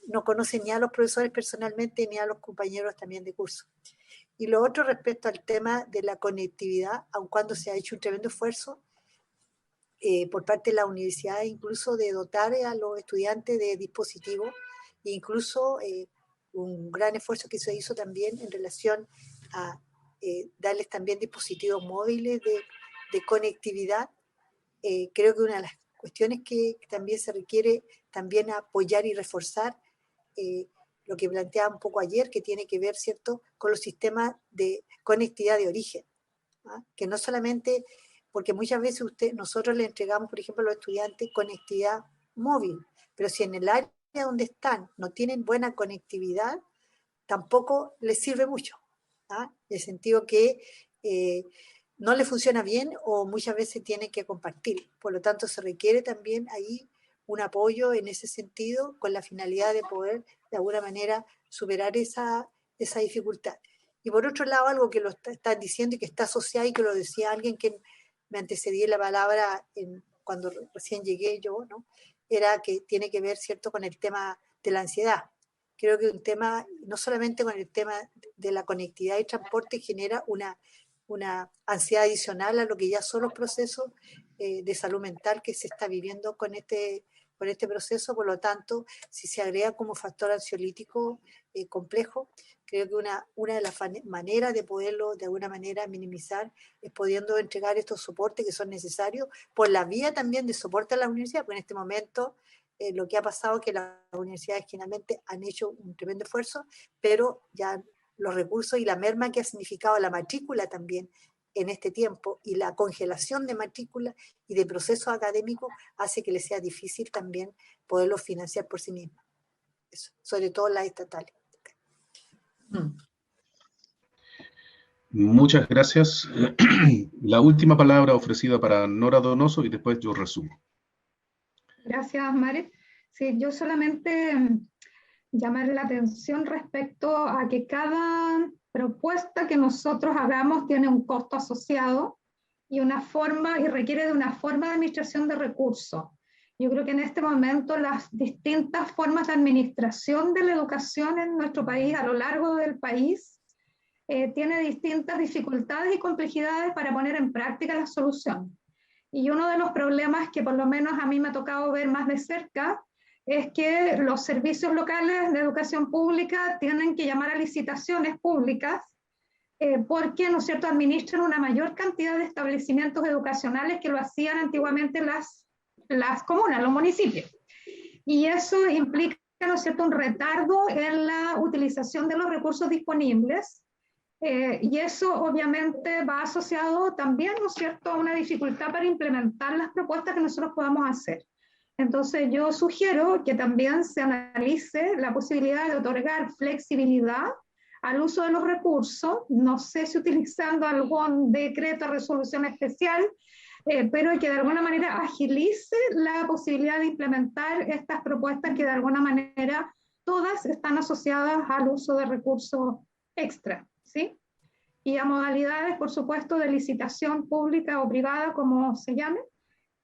no conocen ni a los profesores personalmente, ni a los compañeros también de curso. Y lo otro respecto al tema de la conectividad, aun cuando se ha hecho un tremendo esfuerzo por parte de la universidad, incluso de dotar a los estudiantes de dispositivos, e incluso un gran esfuerzo que se hizo también en relación a darles también dispositivos móviles de conectividad. Creo que una de las cuestiones que también se requiere también apoyar y reforzar, lo que planteaba un poco ayer, que tiene que ver, ¿cierto?, con los sistemas de conectividad de origen, ¿ah? Que no solamente, porque muchas veces nosotros le entregamos, por ejemplo, a los estudiantes conectividad móvil, pero si en el área donde están no tienen buena conectividad, tampoco les sirve mucho, ¿ah? En el sentido que no le funciona bien o muchas veces tienen que compartir. Por lo tanto, se requiere también ahí un apoyo en ese sentido, con la finalidad de poder de alguna manera superar esa dificultad. Y por otro lado, algo que lo están diciendo y que está asociado, y que lo decía alguien que me antecedí en la palabra cuando recién llegué yo, ¿no?, era que tiene que ver, ¿cierto?, con el tema de la ansiedad. Creo que un tema, no solamente con el tema de la conectividad y transporte, genera una ansiedad adicional a lo que ya son los procesos de salud mental que se está viviendo con este proceso. Por lo tanto, si se agrega como factor ansiolítico complejo, creo que una de las maneras de poderlo de alguna manera minimizar es pudiendo entregar estos soportes que son necesarios por la vía también de soporte a la universidad, porque en este momento lo que ha pasado es que las universidades generalmente han hecho un tremendo esfuerzo, pero ya los recursos y la merma que ha significado la matrícula también en este tiempo, y la congelación de matrícula y de procesos académicos, hace que les sea difícil también poderlo financiar por sí mismos. Eso, sobre todo las estatales. Muchas gracias. La última palabra ofrecida para Nora Donoso y después yo resumo. Gracias, Mare. Sí, yo solamente llamar la atención respecto a que cada propuesta que nosotros hagamos tiene un costo asociado y una forma, y requiere de una forma de administración de recursos. Yo creo que en este momento las distintas formas de administración de la educación en nuestro país, a lo largo del país, tiene distintas dificultades y complejidades para poner en práctica la solución. Y uno de los problemas que por lo menos a mí me ha tocado ver más de cerca es que los servicios locales de educación pública tienen que llamar a licitaciones públicas porque, ¿no es cierto?, administran una mayor cantidad de establecimientos educacionales que lo hacían antiguamente las comunas, los municipios. Y eso implica, ¿no es cierto?, un retardo en la utilización de los recursos disponibles. Y eso obviamente va asociado también, ¿no es cierto?, a una dificultad para implementar las propuestas que nosotros podamos hacer. Entonces yo sugiero que también se analice la posibilidad de otorgar flexibilidad al uso de los recursos, no sé si utilizando algún decreto o resolución especial, pero que de alguna manera agilice la posibilidad de implementar estas propuestas que de alguna manera todas están asociadas al uso de recursos extra, ¿sí? Y a modalidades, por supuesto, de licitación pública o privada, como se llame.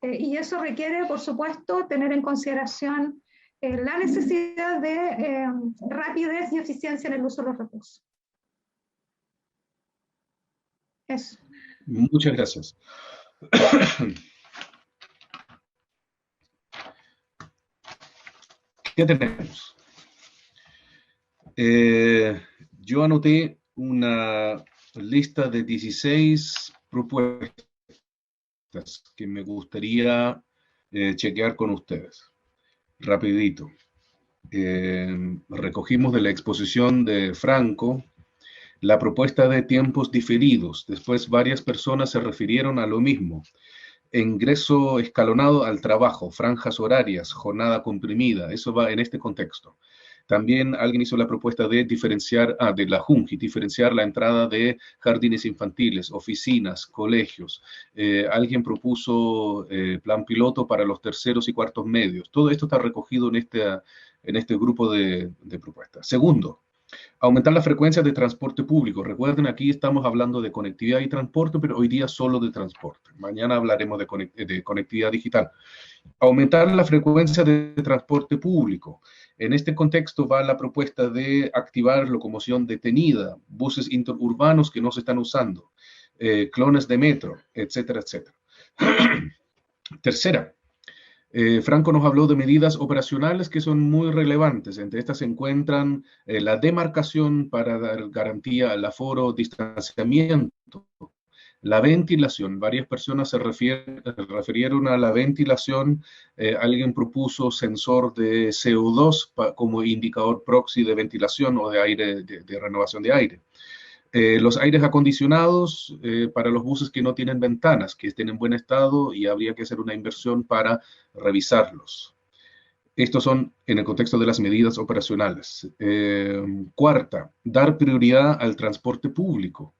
Y eso requiere, por supuesto, tener en consideración la necesidad de rapidez y eficiencia en el uso de los recursos. Eso. Muchas gracias. ¿Qué tenemos? Yo anoté una lista de 16 propuestas que me gustaría chequear con ustedes. Rapidito. Recogimos de la exposición de Franco la propuesta de tiempos diferidos. Después varias personas se refirieron a lo mismo. ingreso escalonado al trabajo, franjas horarias, jornada comprimida, eso va en este contexto. También alguien hizo la propuesta de diferenciar, de la JUNGI, diferenciar la entrada de jardines infantiles, oficinas, colegios. Alguien propuso plan piloto para los terceros y cuartos medios. Todo esto está recogido en este grupo de propuestas. Segundo, aumentar la frecuencia de transporte público. Recuerden, aquí estamos hablando de conectividad y transporte, pero hoy día solo de transporte. Mañana hablaremos de conectividad digital. Aumentar la frecuencia de transporte público. En este contexto va la propuesta de activar locomoción detenida, buses interurbanos que no se están usando, clones de metro, etcétera, etcétera. Tercera, Franco nos habló de medidas operacionales que son muy relevantes. Entre estas se encuentran la demarcación para dar garantía al aforo, distanciamiento, la ventilación. Varias personas se refirieron a la ventilación. Alguien propuso sensor de CO2 como indicador proxy de ventilación o de aire, de renovación de aire. Los aires acondicionados para los buses que no tienen ventanas, que estén en buen estado, y habría que hacer una inversión para revisarlos. Estos son en el contexto de las medidas operacionales. Cuarta, dar prioridad al transporte público.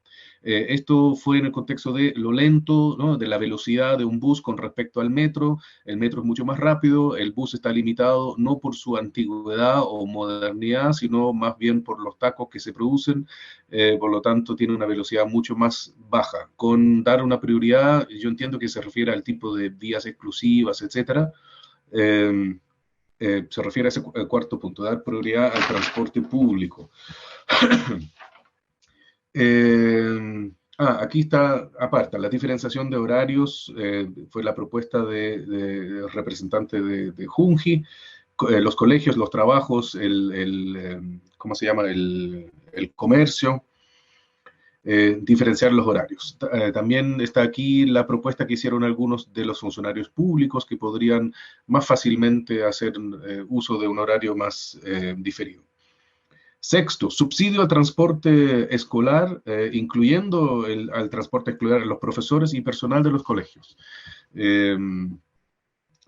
Esto fue en el contexto de lo lento, ¿no?, de la velocidad de un bus con respecto al metro. El metro es mucho más rápido, el bus está limitado no por su antigüedad o modernidad, sino más bien por los tacos que se producen. Por lo tanto, tiene una velocidad mucho más baja. Con dar una prioridad, yo entiendo que se refiere al tipo de vías exclusivas, etcétera. Se refiere a ese cuarto punto, dar prioridad al transporte público. Aquí está, aparte, la diferenciación de horarios, fue la propuesta de representante de JUNGI, los colegios, los trabajos, ¿cómo se llama?, el comercio, diferenciar los horarios. También está aquí la propuesta que hicieron algunos de los funcionarios públicos que podrían más fácilmente hacer uso de un horario más diferido. Sexto, subsidio al transporte escolar, incluyendo al transporte escolar a los profesores y personal de los colegios.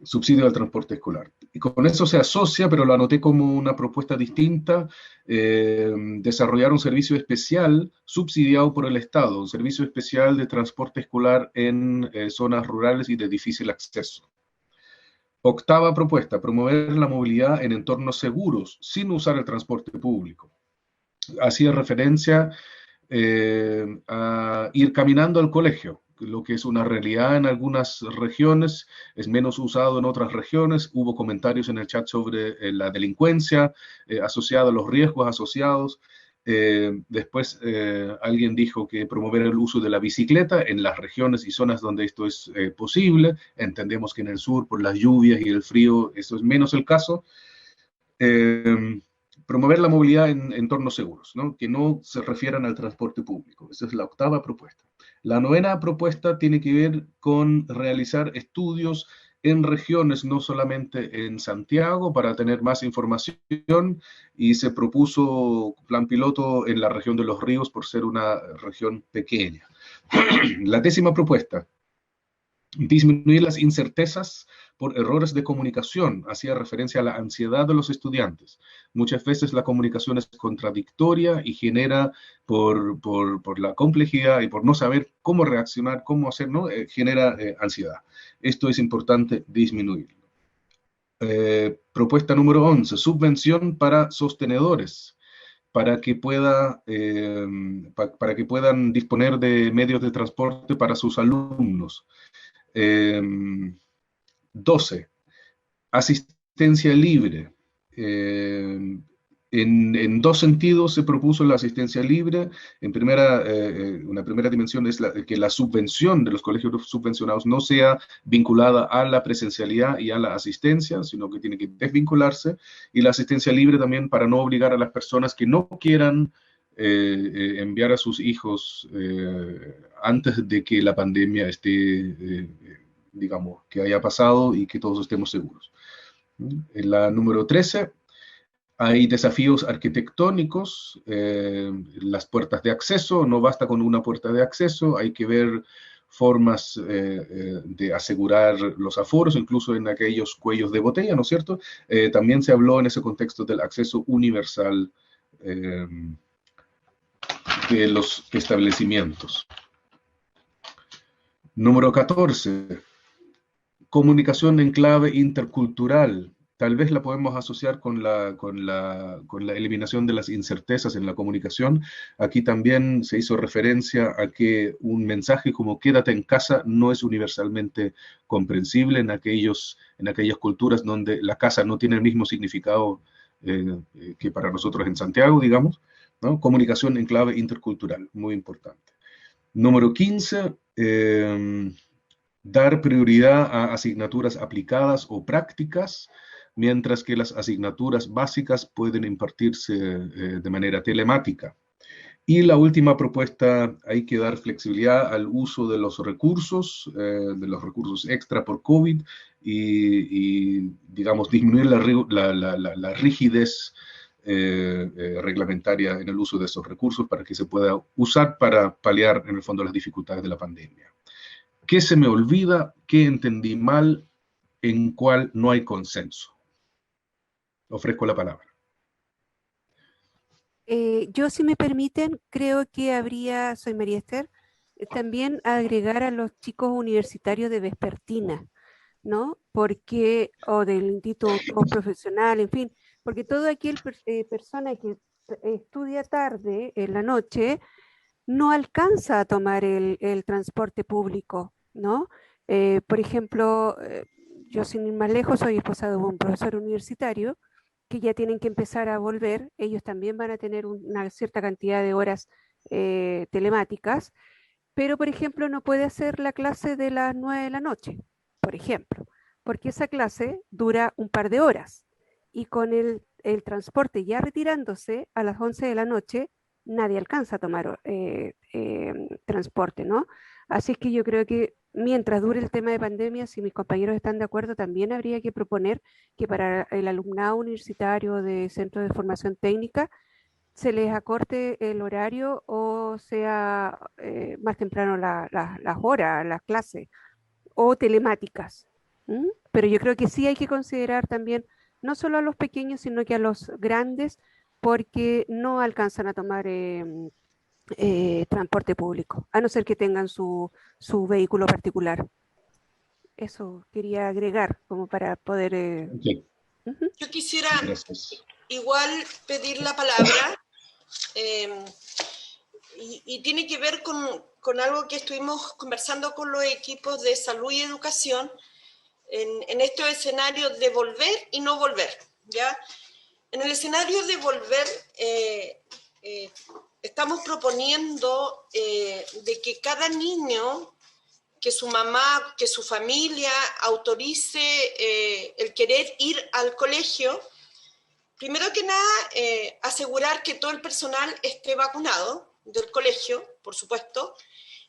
Subsidio al transporte escolar. Y con eso se asocia, pero lo anoté como una propuesta distinta, desarrollar un servicio especial subsidiado por el Estado, un servicio especial de transporte escolar en zonas rurales y de difícil acceso. Octava propuesta, promover la movilidad en entornos seguros, sin usar el transporte público. Hacía referencia a ir caminando al colegio, lo que es una realidad en algunas regiones, es menos usado en otras regiones. Hubo comentarios en el chat sobre la delincuencia asociada a los riesgos asociados. Después alguien dijo que promover el uso de la bicicleta en las regiones y zonas donde esto es posible. Entendemos que en el sur, por las lluvias y el frío, esto es menos el caso. Promover la movilidad en entornos seguros, ¿no?, que no se refieran al transporte público. Esa es la octava propuesta. La novena propuesta tiene que ver con realizar estudios en regiones, no solamente en Santiago, para tener más información, y se propuso plan piloto en la región de Los Ríos por ser una región pequeña. La décima propuesta, disminuir las incertezas por errores de comunicación, hacía referencia a la ansiedad de los estudiantes. Muchas veces la comunicación es contradictoria y genera, por la complejidad y por no saber cómo reaccionar, cómo hacer, ¿no?, genera ansiedad. Esto es importante disminuirlo. Propuesta número 11, subvención para sostenedores, para que puedan disponer de medios de transporte para sus alumnos. 12. Asistencia libre. En dos sentidos se propuso la asistencia libre. Una primera dimensión es que la subvención de los colegios subvencionados no sea vinculada a la presencialidad y a la asistencia, sino que tiene que desvincularse. Y la asistencia libre también para no obligar a las personas que no quieran enviar a sus hijos antes de que la pandemia esté, digamos, que haya pasado y que todos estemos seguros. En la número 13, hay desafíos arquitectónicos, las puertas de acceso, no basta con una puerta de acceso, hay que ver formas de asegurar los aforos, incluso en aquellos cuellos de botella, ¿no es cierto? También se habló en ese contexto del acceso universal de los establecimientos. Número 14, comunicación en clave intercultural. Tal vez la podemos asociar con la eliminación de las incertezas en la comunicación. Aquí también se hizo referencia a que un mensaje como quédate en casa no es universalmente comprensible en aquellas culturas donde la casa no tiene el mismo significado que para nosotros en Santiago, digamos, ¿no? Comunicación en clave intercultural, muy importante. Número 15, dar prioridad a asignaturas aplicadas o prácticas, mientras que las asignaturas básicas pueden impartirse de manera telemática. Y la última propuesta, hay que dar flexibilidad al uso de los recursos extra por COVID y digamos, disminuir la rigidez reglamentaria en el uso de esos recursos para que se pueda usar para paliar, en el fondo, las dificultades de la pandemia. ¿Qué se me olvida? ¿Qué entendí mal? ¿En cuál no hay consenso? Ofrezco la palabra. Yo, si me permiten, creo que habría, soy María Esther, también agregar a los chicos universitarios de vespertina, ¿no? Porque, o del instituto profesional, en fin, porque toda aquella persona que estudia tarde en la noche no alcanza a tomar el transporte público, ¿no? Por ejemplo, yo sin ir más lejos soy esposa de un profesor universitario que ya tienen que empezar a volver, ellos también van a tener una cierta cantidad de horas telemáticas, pero por ejemplo no puede hacer la clase de las 9 de la noche, por ejemplo, porque esa clase dura un par de horas y con el transporte ya retirándose a las 11 de la noche, nadie alcanza a tomar transporte, ¿no? Así que yo creo que mientras dure el tema de pandemia, si mis compañeros están de acuerdo, también habría que proponer que para el alumnado universitario de centros de formación técnica se les acorte el horario o sea más temprano las horas, las clases o telemáticas. ¿Mm? Pero yo creo que sí hay que considerar también no solo a los pequeños, sino que a los grandes, porque no alcanzan a tomar transporte público, a no ser que tengan su vehículo particular. Eso quería agregar como para poder... Okay. Yo quisiera igual pedir la palabra y tiene que ver con algo que estuvimos conversando con los equipos de salud y educación en estos escenarios de volver y no volver, ¿ya? En el escenario de volver, estamos proponiendo de que cada niño, que su mamá, que su familia autorice el querer ir al colegio. Primero que nada, asegurar que todo el personal esté vacunado del colegio, por supuesto.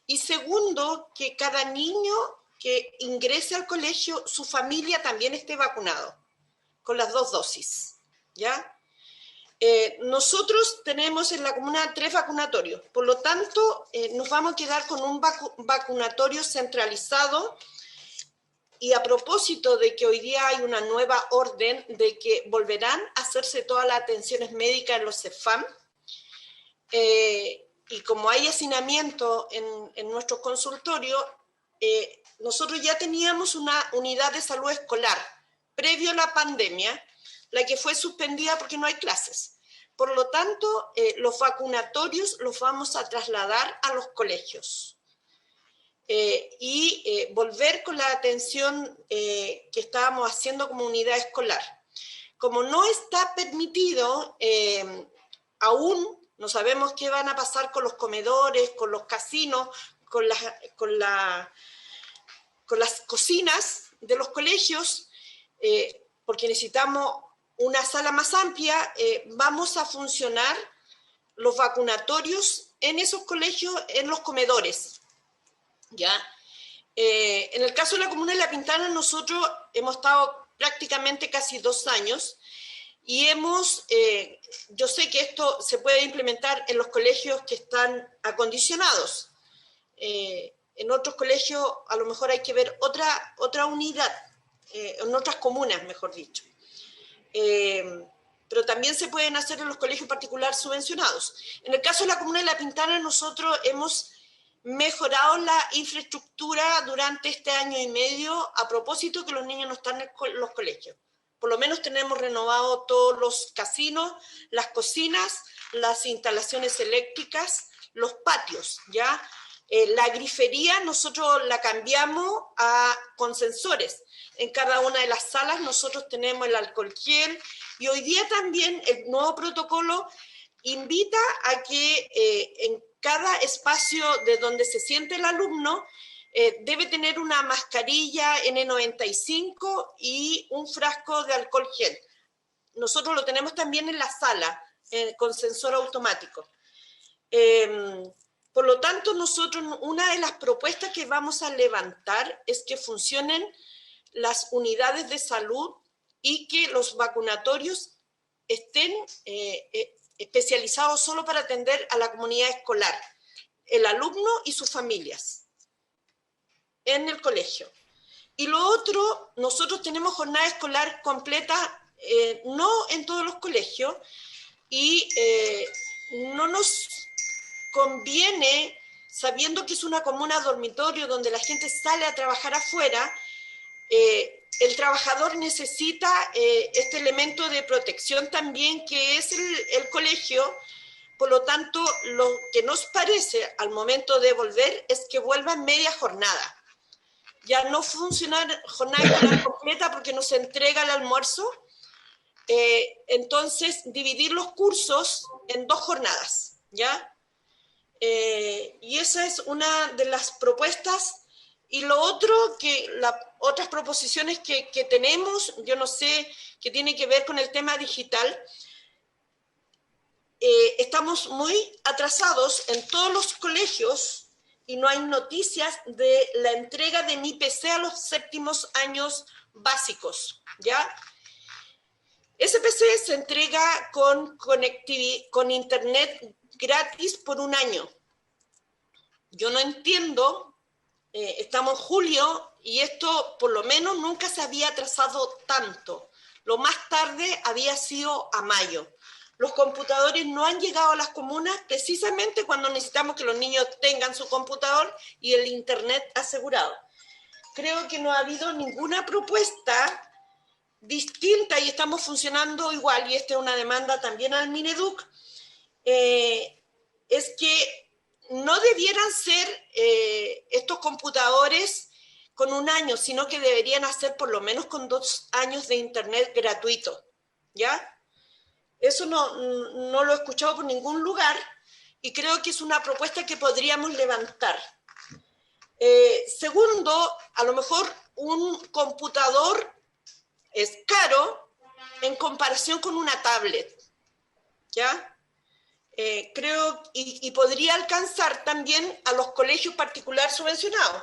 Y segundo, que cada niño que ingrese al colegio, su familia también esté vacunado, con las 2 dosis, ¿ya? Nosotros tenemos en la comuna 3 vacunatorios, por lo tanto, nos vamos a quedar con un vacunatorio centralizado. Y a propósito de que hoy día hay una nueva orden de que volverán a hacerse todas las atenciones médicas en los CEFAM, y como hay hacinamiento en nuestros consultorios, nosotros ya teníamos una unidad de salud escolar previo a la pandemia, la que fue suspendida porque no hay clases. Por lo tanto, los vacunatorios los vamos a trasladar a los colegios. Y volver con la atención que estábamos haciendo como unidad escolar. Como no está permitido, aún no sabemos qué van a pasar con los comedores, con los casinos, con las cocinas de los colegios, porque necesitamos una sala más amplia, vamos a funcionar los vacunatorios en esos colegios, en los comedores. ¿Ya? En el caso de la comuna de La Pintana, nosotros hemos estado prácticamente casi 2 años y yo sé que esto se puede implementar en los colegios que están acondicionados. en otros colegios a lo mejor hay que ver otra unidad, en otras comunas, mejor dicho. Pero también se pueden hacer en los colegios particulares subvencionados. En el caso de la comuna de La Pintana, nosotros hemos mejorado la infraestructura durante este año y medio a propósito que los niños no están en los colegios. Por lo menos tenemos renovado todos los casinos, las cocinas, las instalaciones eléctricas, los patios, ¿ya? La grifería nosotros la cambiamos con sensores. En cada una de las salas nosotros tenemos el alcohol gel y hoy día también el nuevo protocolo invita a que en cada espacio de donde se siente el alumno debe tener una mascarilla N95 y un frasco de alcohol gel. Nosotros lo tenemos también en la sala con sensor automático. Por lo tanto, nosotros, una de las propuestas que vamos a levantar es que funcionen las unidades de salud y que los vacunatorios estén especializados solo para atender a la comunidad escolar, el alumno y sus familias en el colegio. Y lo otro, nosotros tenemos jornada escolar completa, no en todos los colegios, y no nos conviene, sabiendo que es una comuna dormitorio donde la gente sale a trabajar afuera, el trabajador necesita este elemento de protección también que es el colegio. Por lo tanto, lo que nos parece al momento de volver es que vuelva en media jornada. Ya no funciona jornada escolar completa porque no se entrega el almuerzo. Entonces, dividir los cursos en 2 jornadas, ¿ya? Y esa es una de las propuestas. Y lo otro, otras proposiciones que tenemos, yo no sé, que tiene que ver con el tema digital. Estamos muy atrasados en todos los colegios y no hay noticias de la entrega de mi PC a los 7º años básicos, ¿ya? Ese PC se entrega con internet gratis por 1 año. Yo no entiendo, estamos en julio y esto por lo menos nunca se había atrasado tanto. Lo más tarde había sido a mayo. Los computadores no han llegado a las comunas precisamente cuando necesitamos que los niños tengan su computador y el internet asegurado. Creo que no ha habido ninguna propuesta distinta y estamos funcionando igual, y esta es una demanda también al Mineduc, es que no debieran ser estos computadores con 1 año, sino que deberían hacer por lo menos con 2 años de internet gratuito, ¿ya? Eso no lo he escuchado por ningún lugar y creo que es una propuesta que podríamos levantar. Segundo, a lo mejor un computador es caro en comparación con una tablet, ¿ya? Creo, y podría alcanzar también a los colegios particulares subvencionados,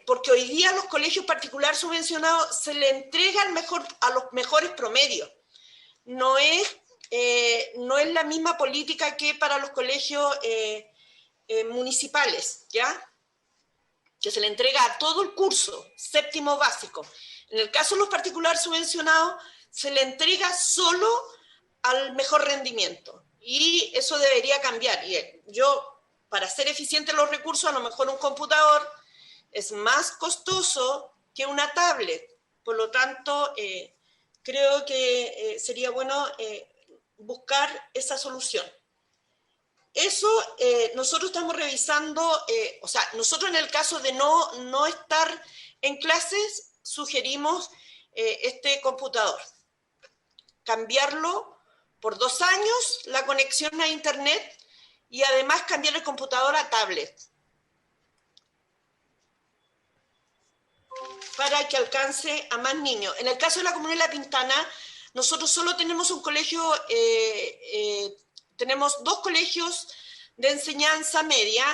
porque hoy día a los colegios particulares subvencionados se le entrega a los mejores promedios. No es la misma política que para los colegios municipales, ¿ya? Que se le entrega a todo el curso, 7º básico. En el caso de los particulares subvencionados, se le entrega solo al mejor rendimiento. Y eso debería cambiar. Y yo, para ser eficiente en los recursos, a lo mejor un computador es más costoso que una tablet. Por lo tanto, creo que sería bueno buscar esa solución. Eso nosotros estamos revisando, o sea, nosotros en el caso de no estar en clases, sugerimos este computador. Cambiarlo por 2 años, la conexión a internet, y además cambiar el computador a tablet. Para que alcance a más niños. En el caso de la comuna de La Pintana, nosotros solo tenemos un colegio, tenemos 2 colegios de enseñanza media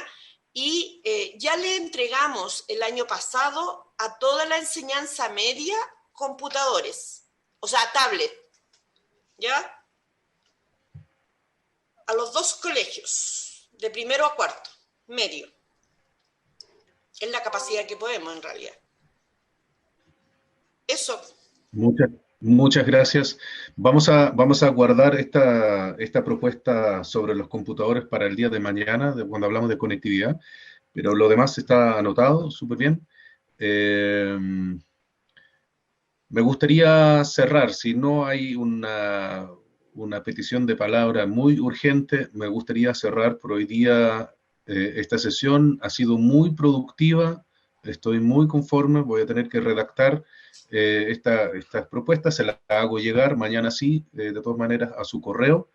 y ya le entregamos el año pasado a toda la enseñanza media computadores, o sea, tablet, ¿ya? A los 2 colegios, de 1º a 4º, medio. Es la capacidad que podemos en realidad. Eso. Muchas gracias. Vamos a guardar esta propuesta sobre los computadores para el día de mañana, cuando hablamos de conectividad, pero lo demás está anotado súper bien. Me gustaría cerrar, si no hay una petición de palabra muy urgente, me gustaría cerrar por hoy día esta sesión. Ha sido muy productiva, estoy muy conforme, voy a tener que redactar estas propuestas, se las hago llegar mañana sí, de todas maneras, a su correo,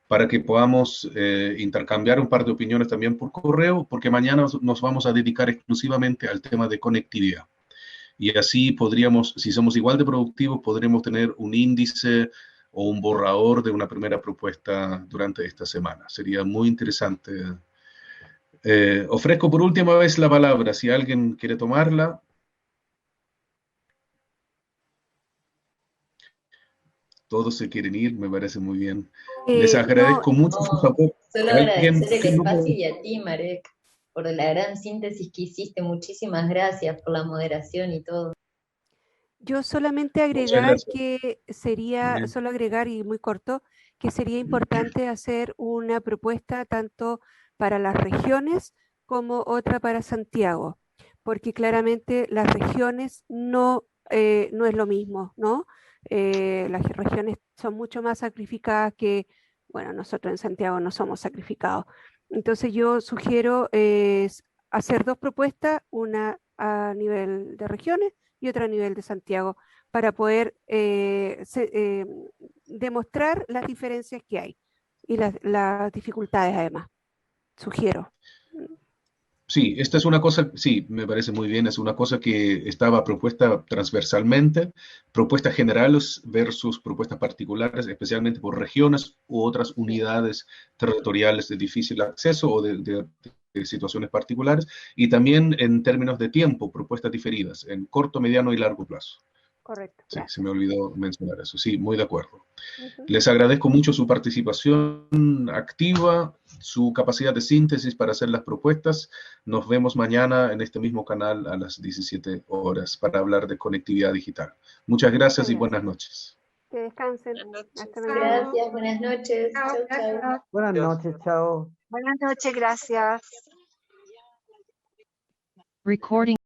para que podamos intercambiar un par de opiniones también por correo, porque mañana nos vamos a dedicar exclusivamente al tema de conectividad. Y así podríamos, si somos igual de productivos, podremos tener un índice o un borrador de una primera propuesta durante esta semana. Sería muy interesante. Ofrezco por última vez la palabra, si alguien quiere tomarla. Todos se quieren ir, me parece muy bien. Les agradezco mucho su apoyo. Solo agradecer el espacio y a ti, Marek, por la gran síntesis que hiciste. Muchísimas gracias por la moderación y todo. Yo solamente agregar que sería, solo agregar y muy corto, que sería importante hacer una propuesta tanto para las regiones como otra para Santiago, porque claramente las regiones no es lo mismo, ¿no? Las regiones son mucho más sacrificadas que, bueno, nosotros en Santiago no somos sacrificados. Entonces yo sugiero hacer dos propuestas, una a nivel de regiones y otra a nivel de Santiago, para poder demostrar las diferencias que hay y las dificultades además. Sugiero. Sí, esta es una cosa, sí, me parece muy bien, es una cosa que estaba propuesta transversalmente, propuestas generales versus propuestas particulares, especialmente por regiones u otras unidades territoriales de difícil acceso o de situaciones particulares, y también en términos de tiempo, propuestas diferidas, en corto, mediano y largo plazo. Correcto. Sí, se me olvidó mencionar eso, sí, muy de acuerdo. Les agradezco mucho su participación activa, su capacidad de síntesis para hacer las propuestas. Nos vemos mañana en este mismo canal a las 17 horas para hablar de conectividad digital. Muchas gracias y buenas noches. Que descansen. Hasta luego. Gracias, buenas noches. Chao, chao. Buenas noches, chao. Buenas noches, gracias. Recording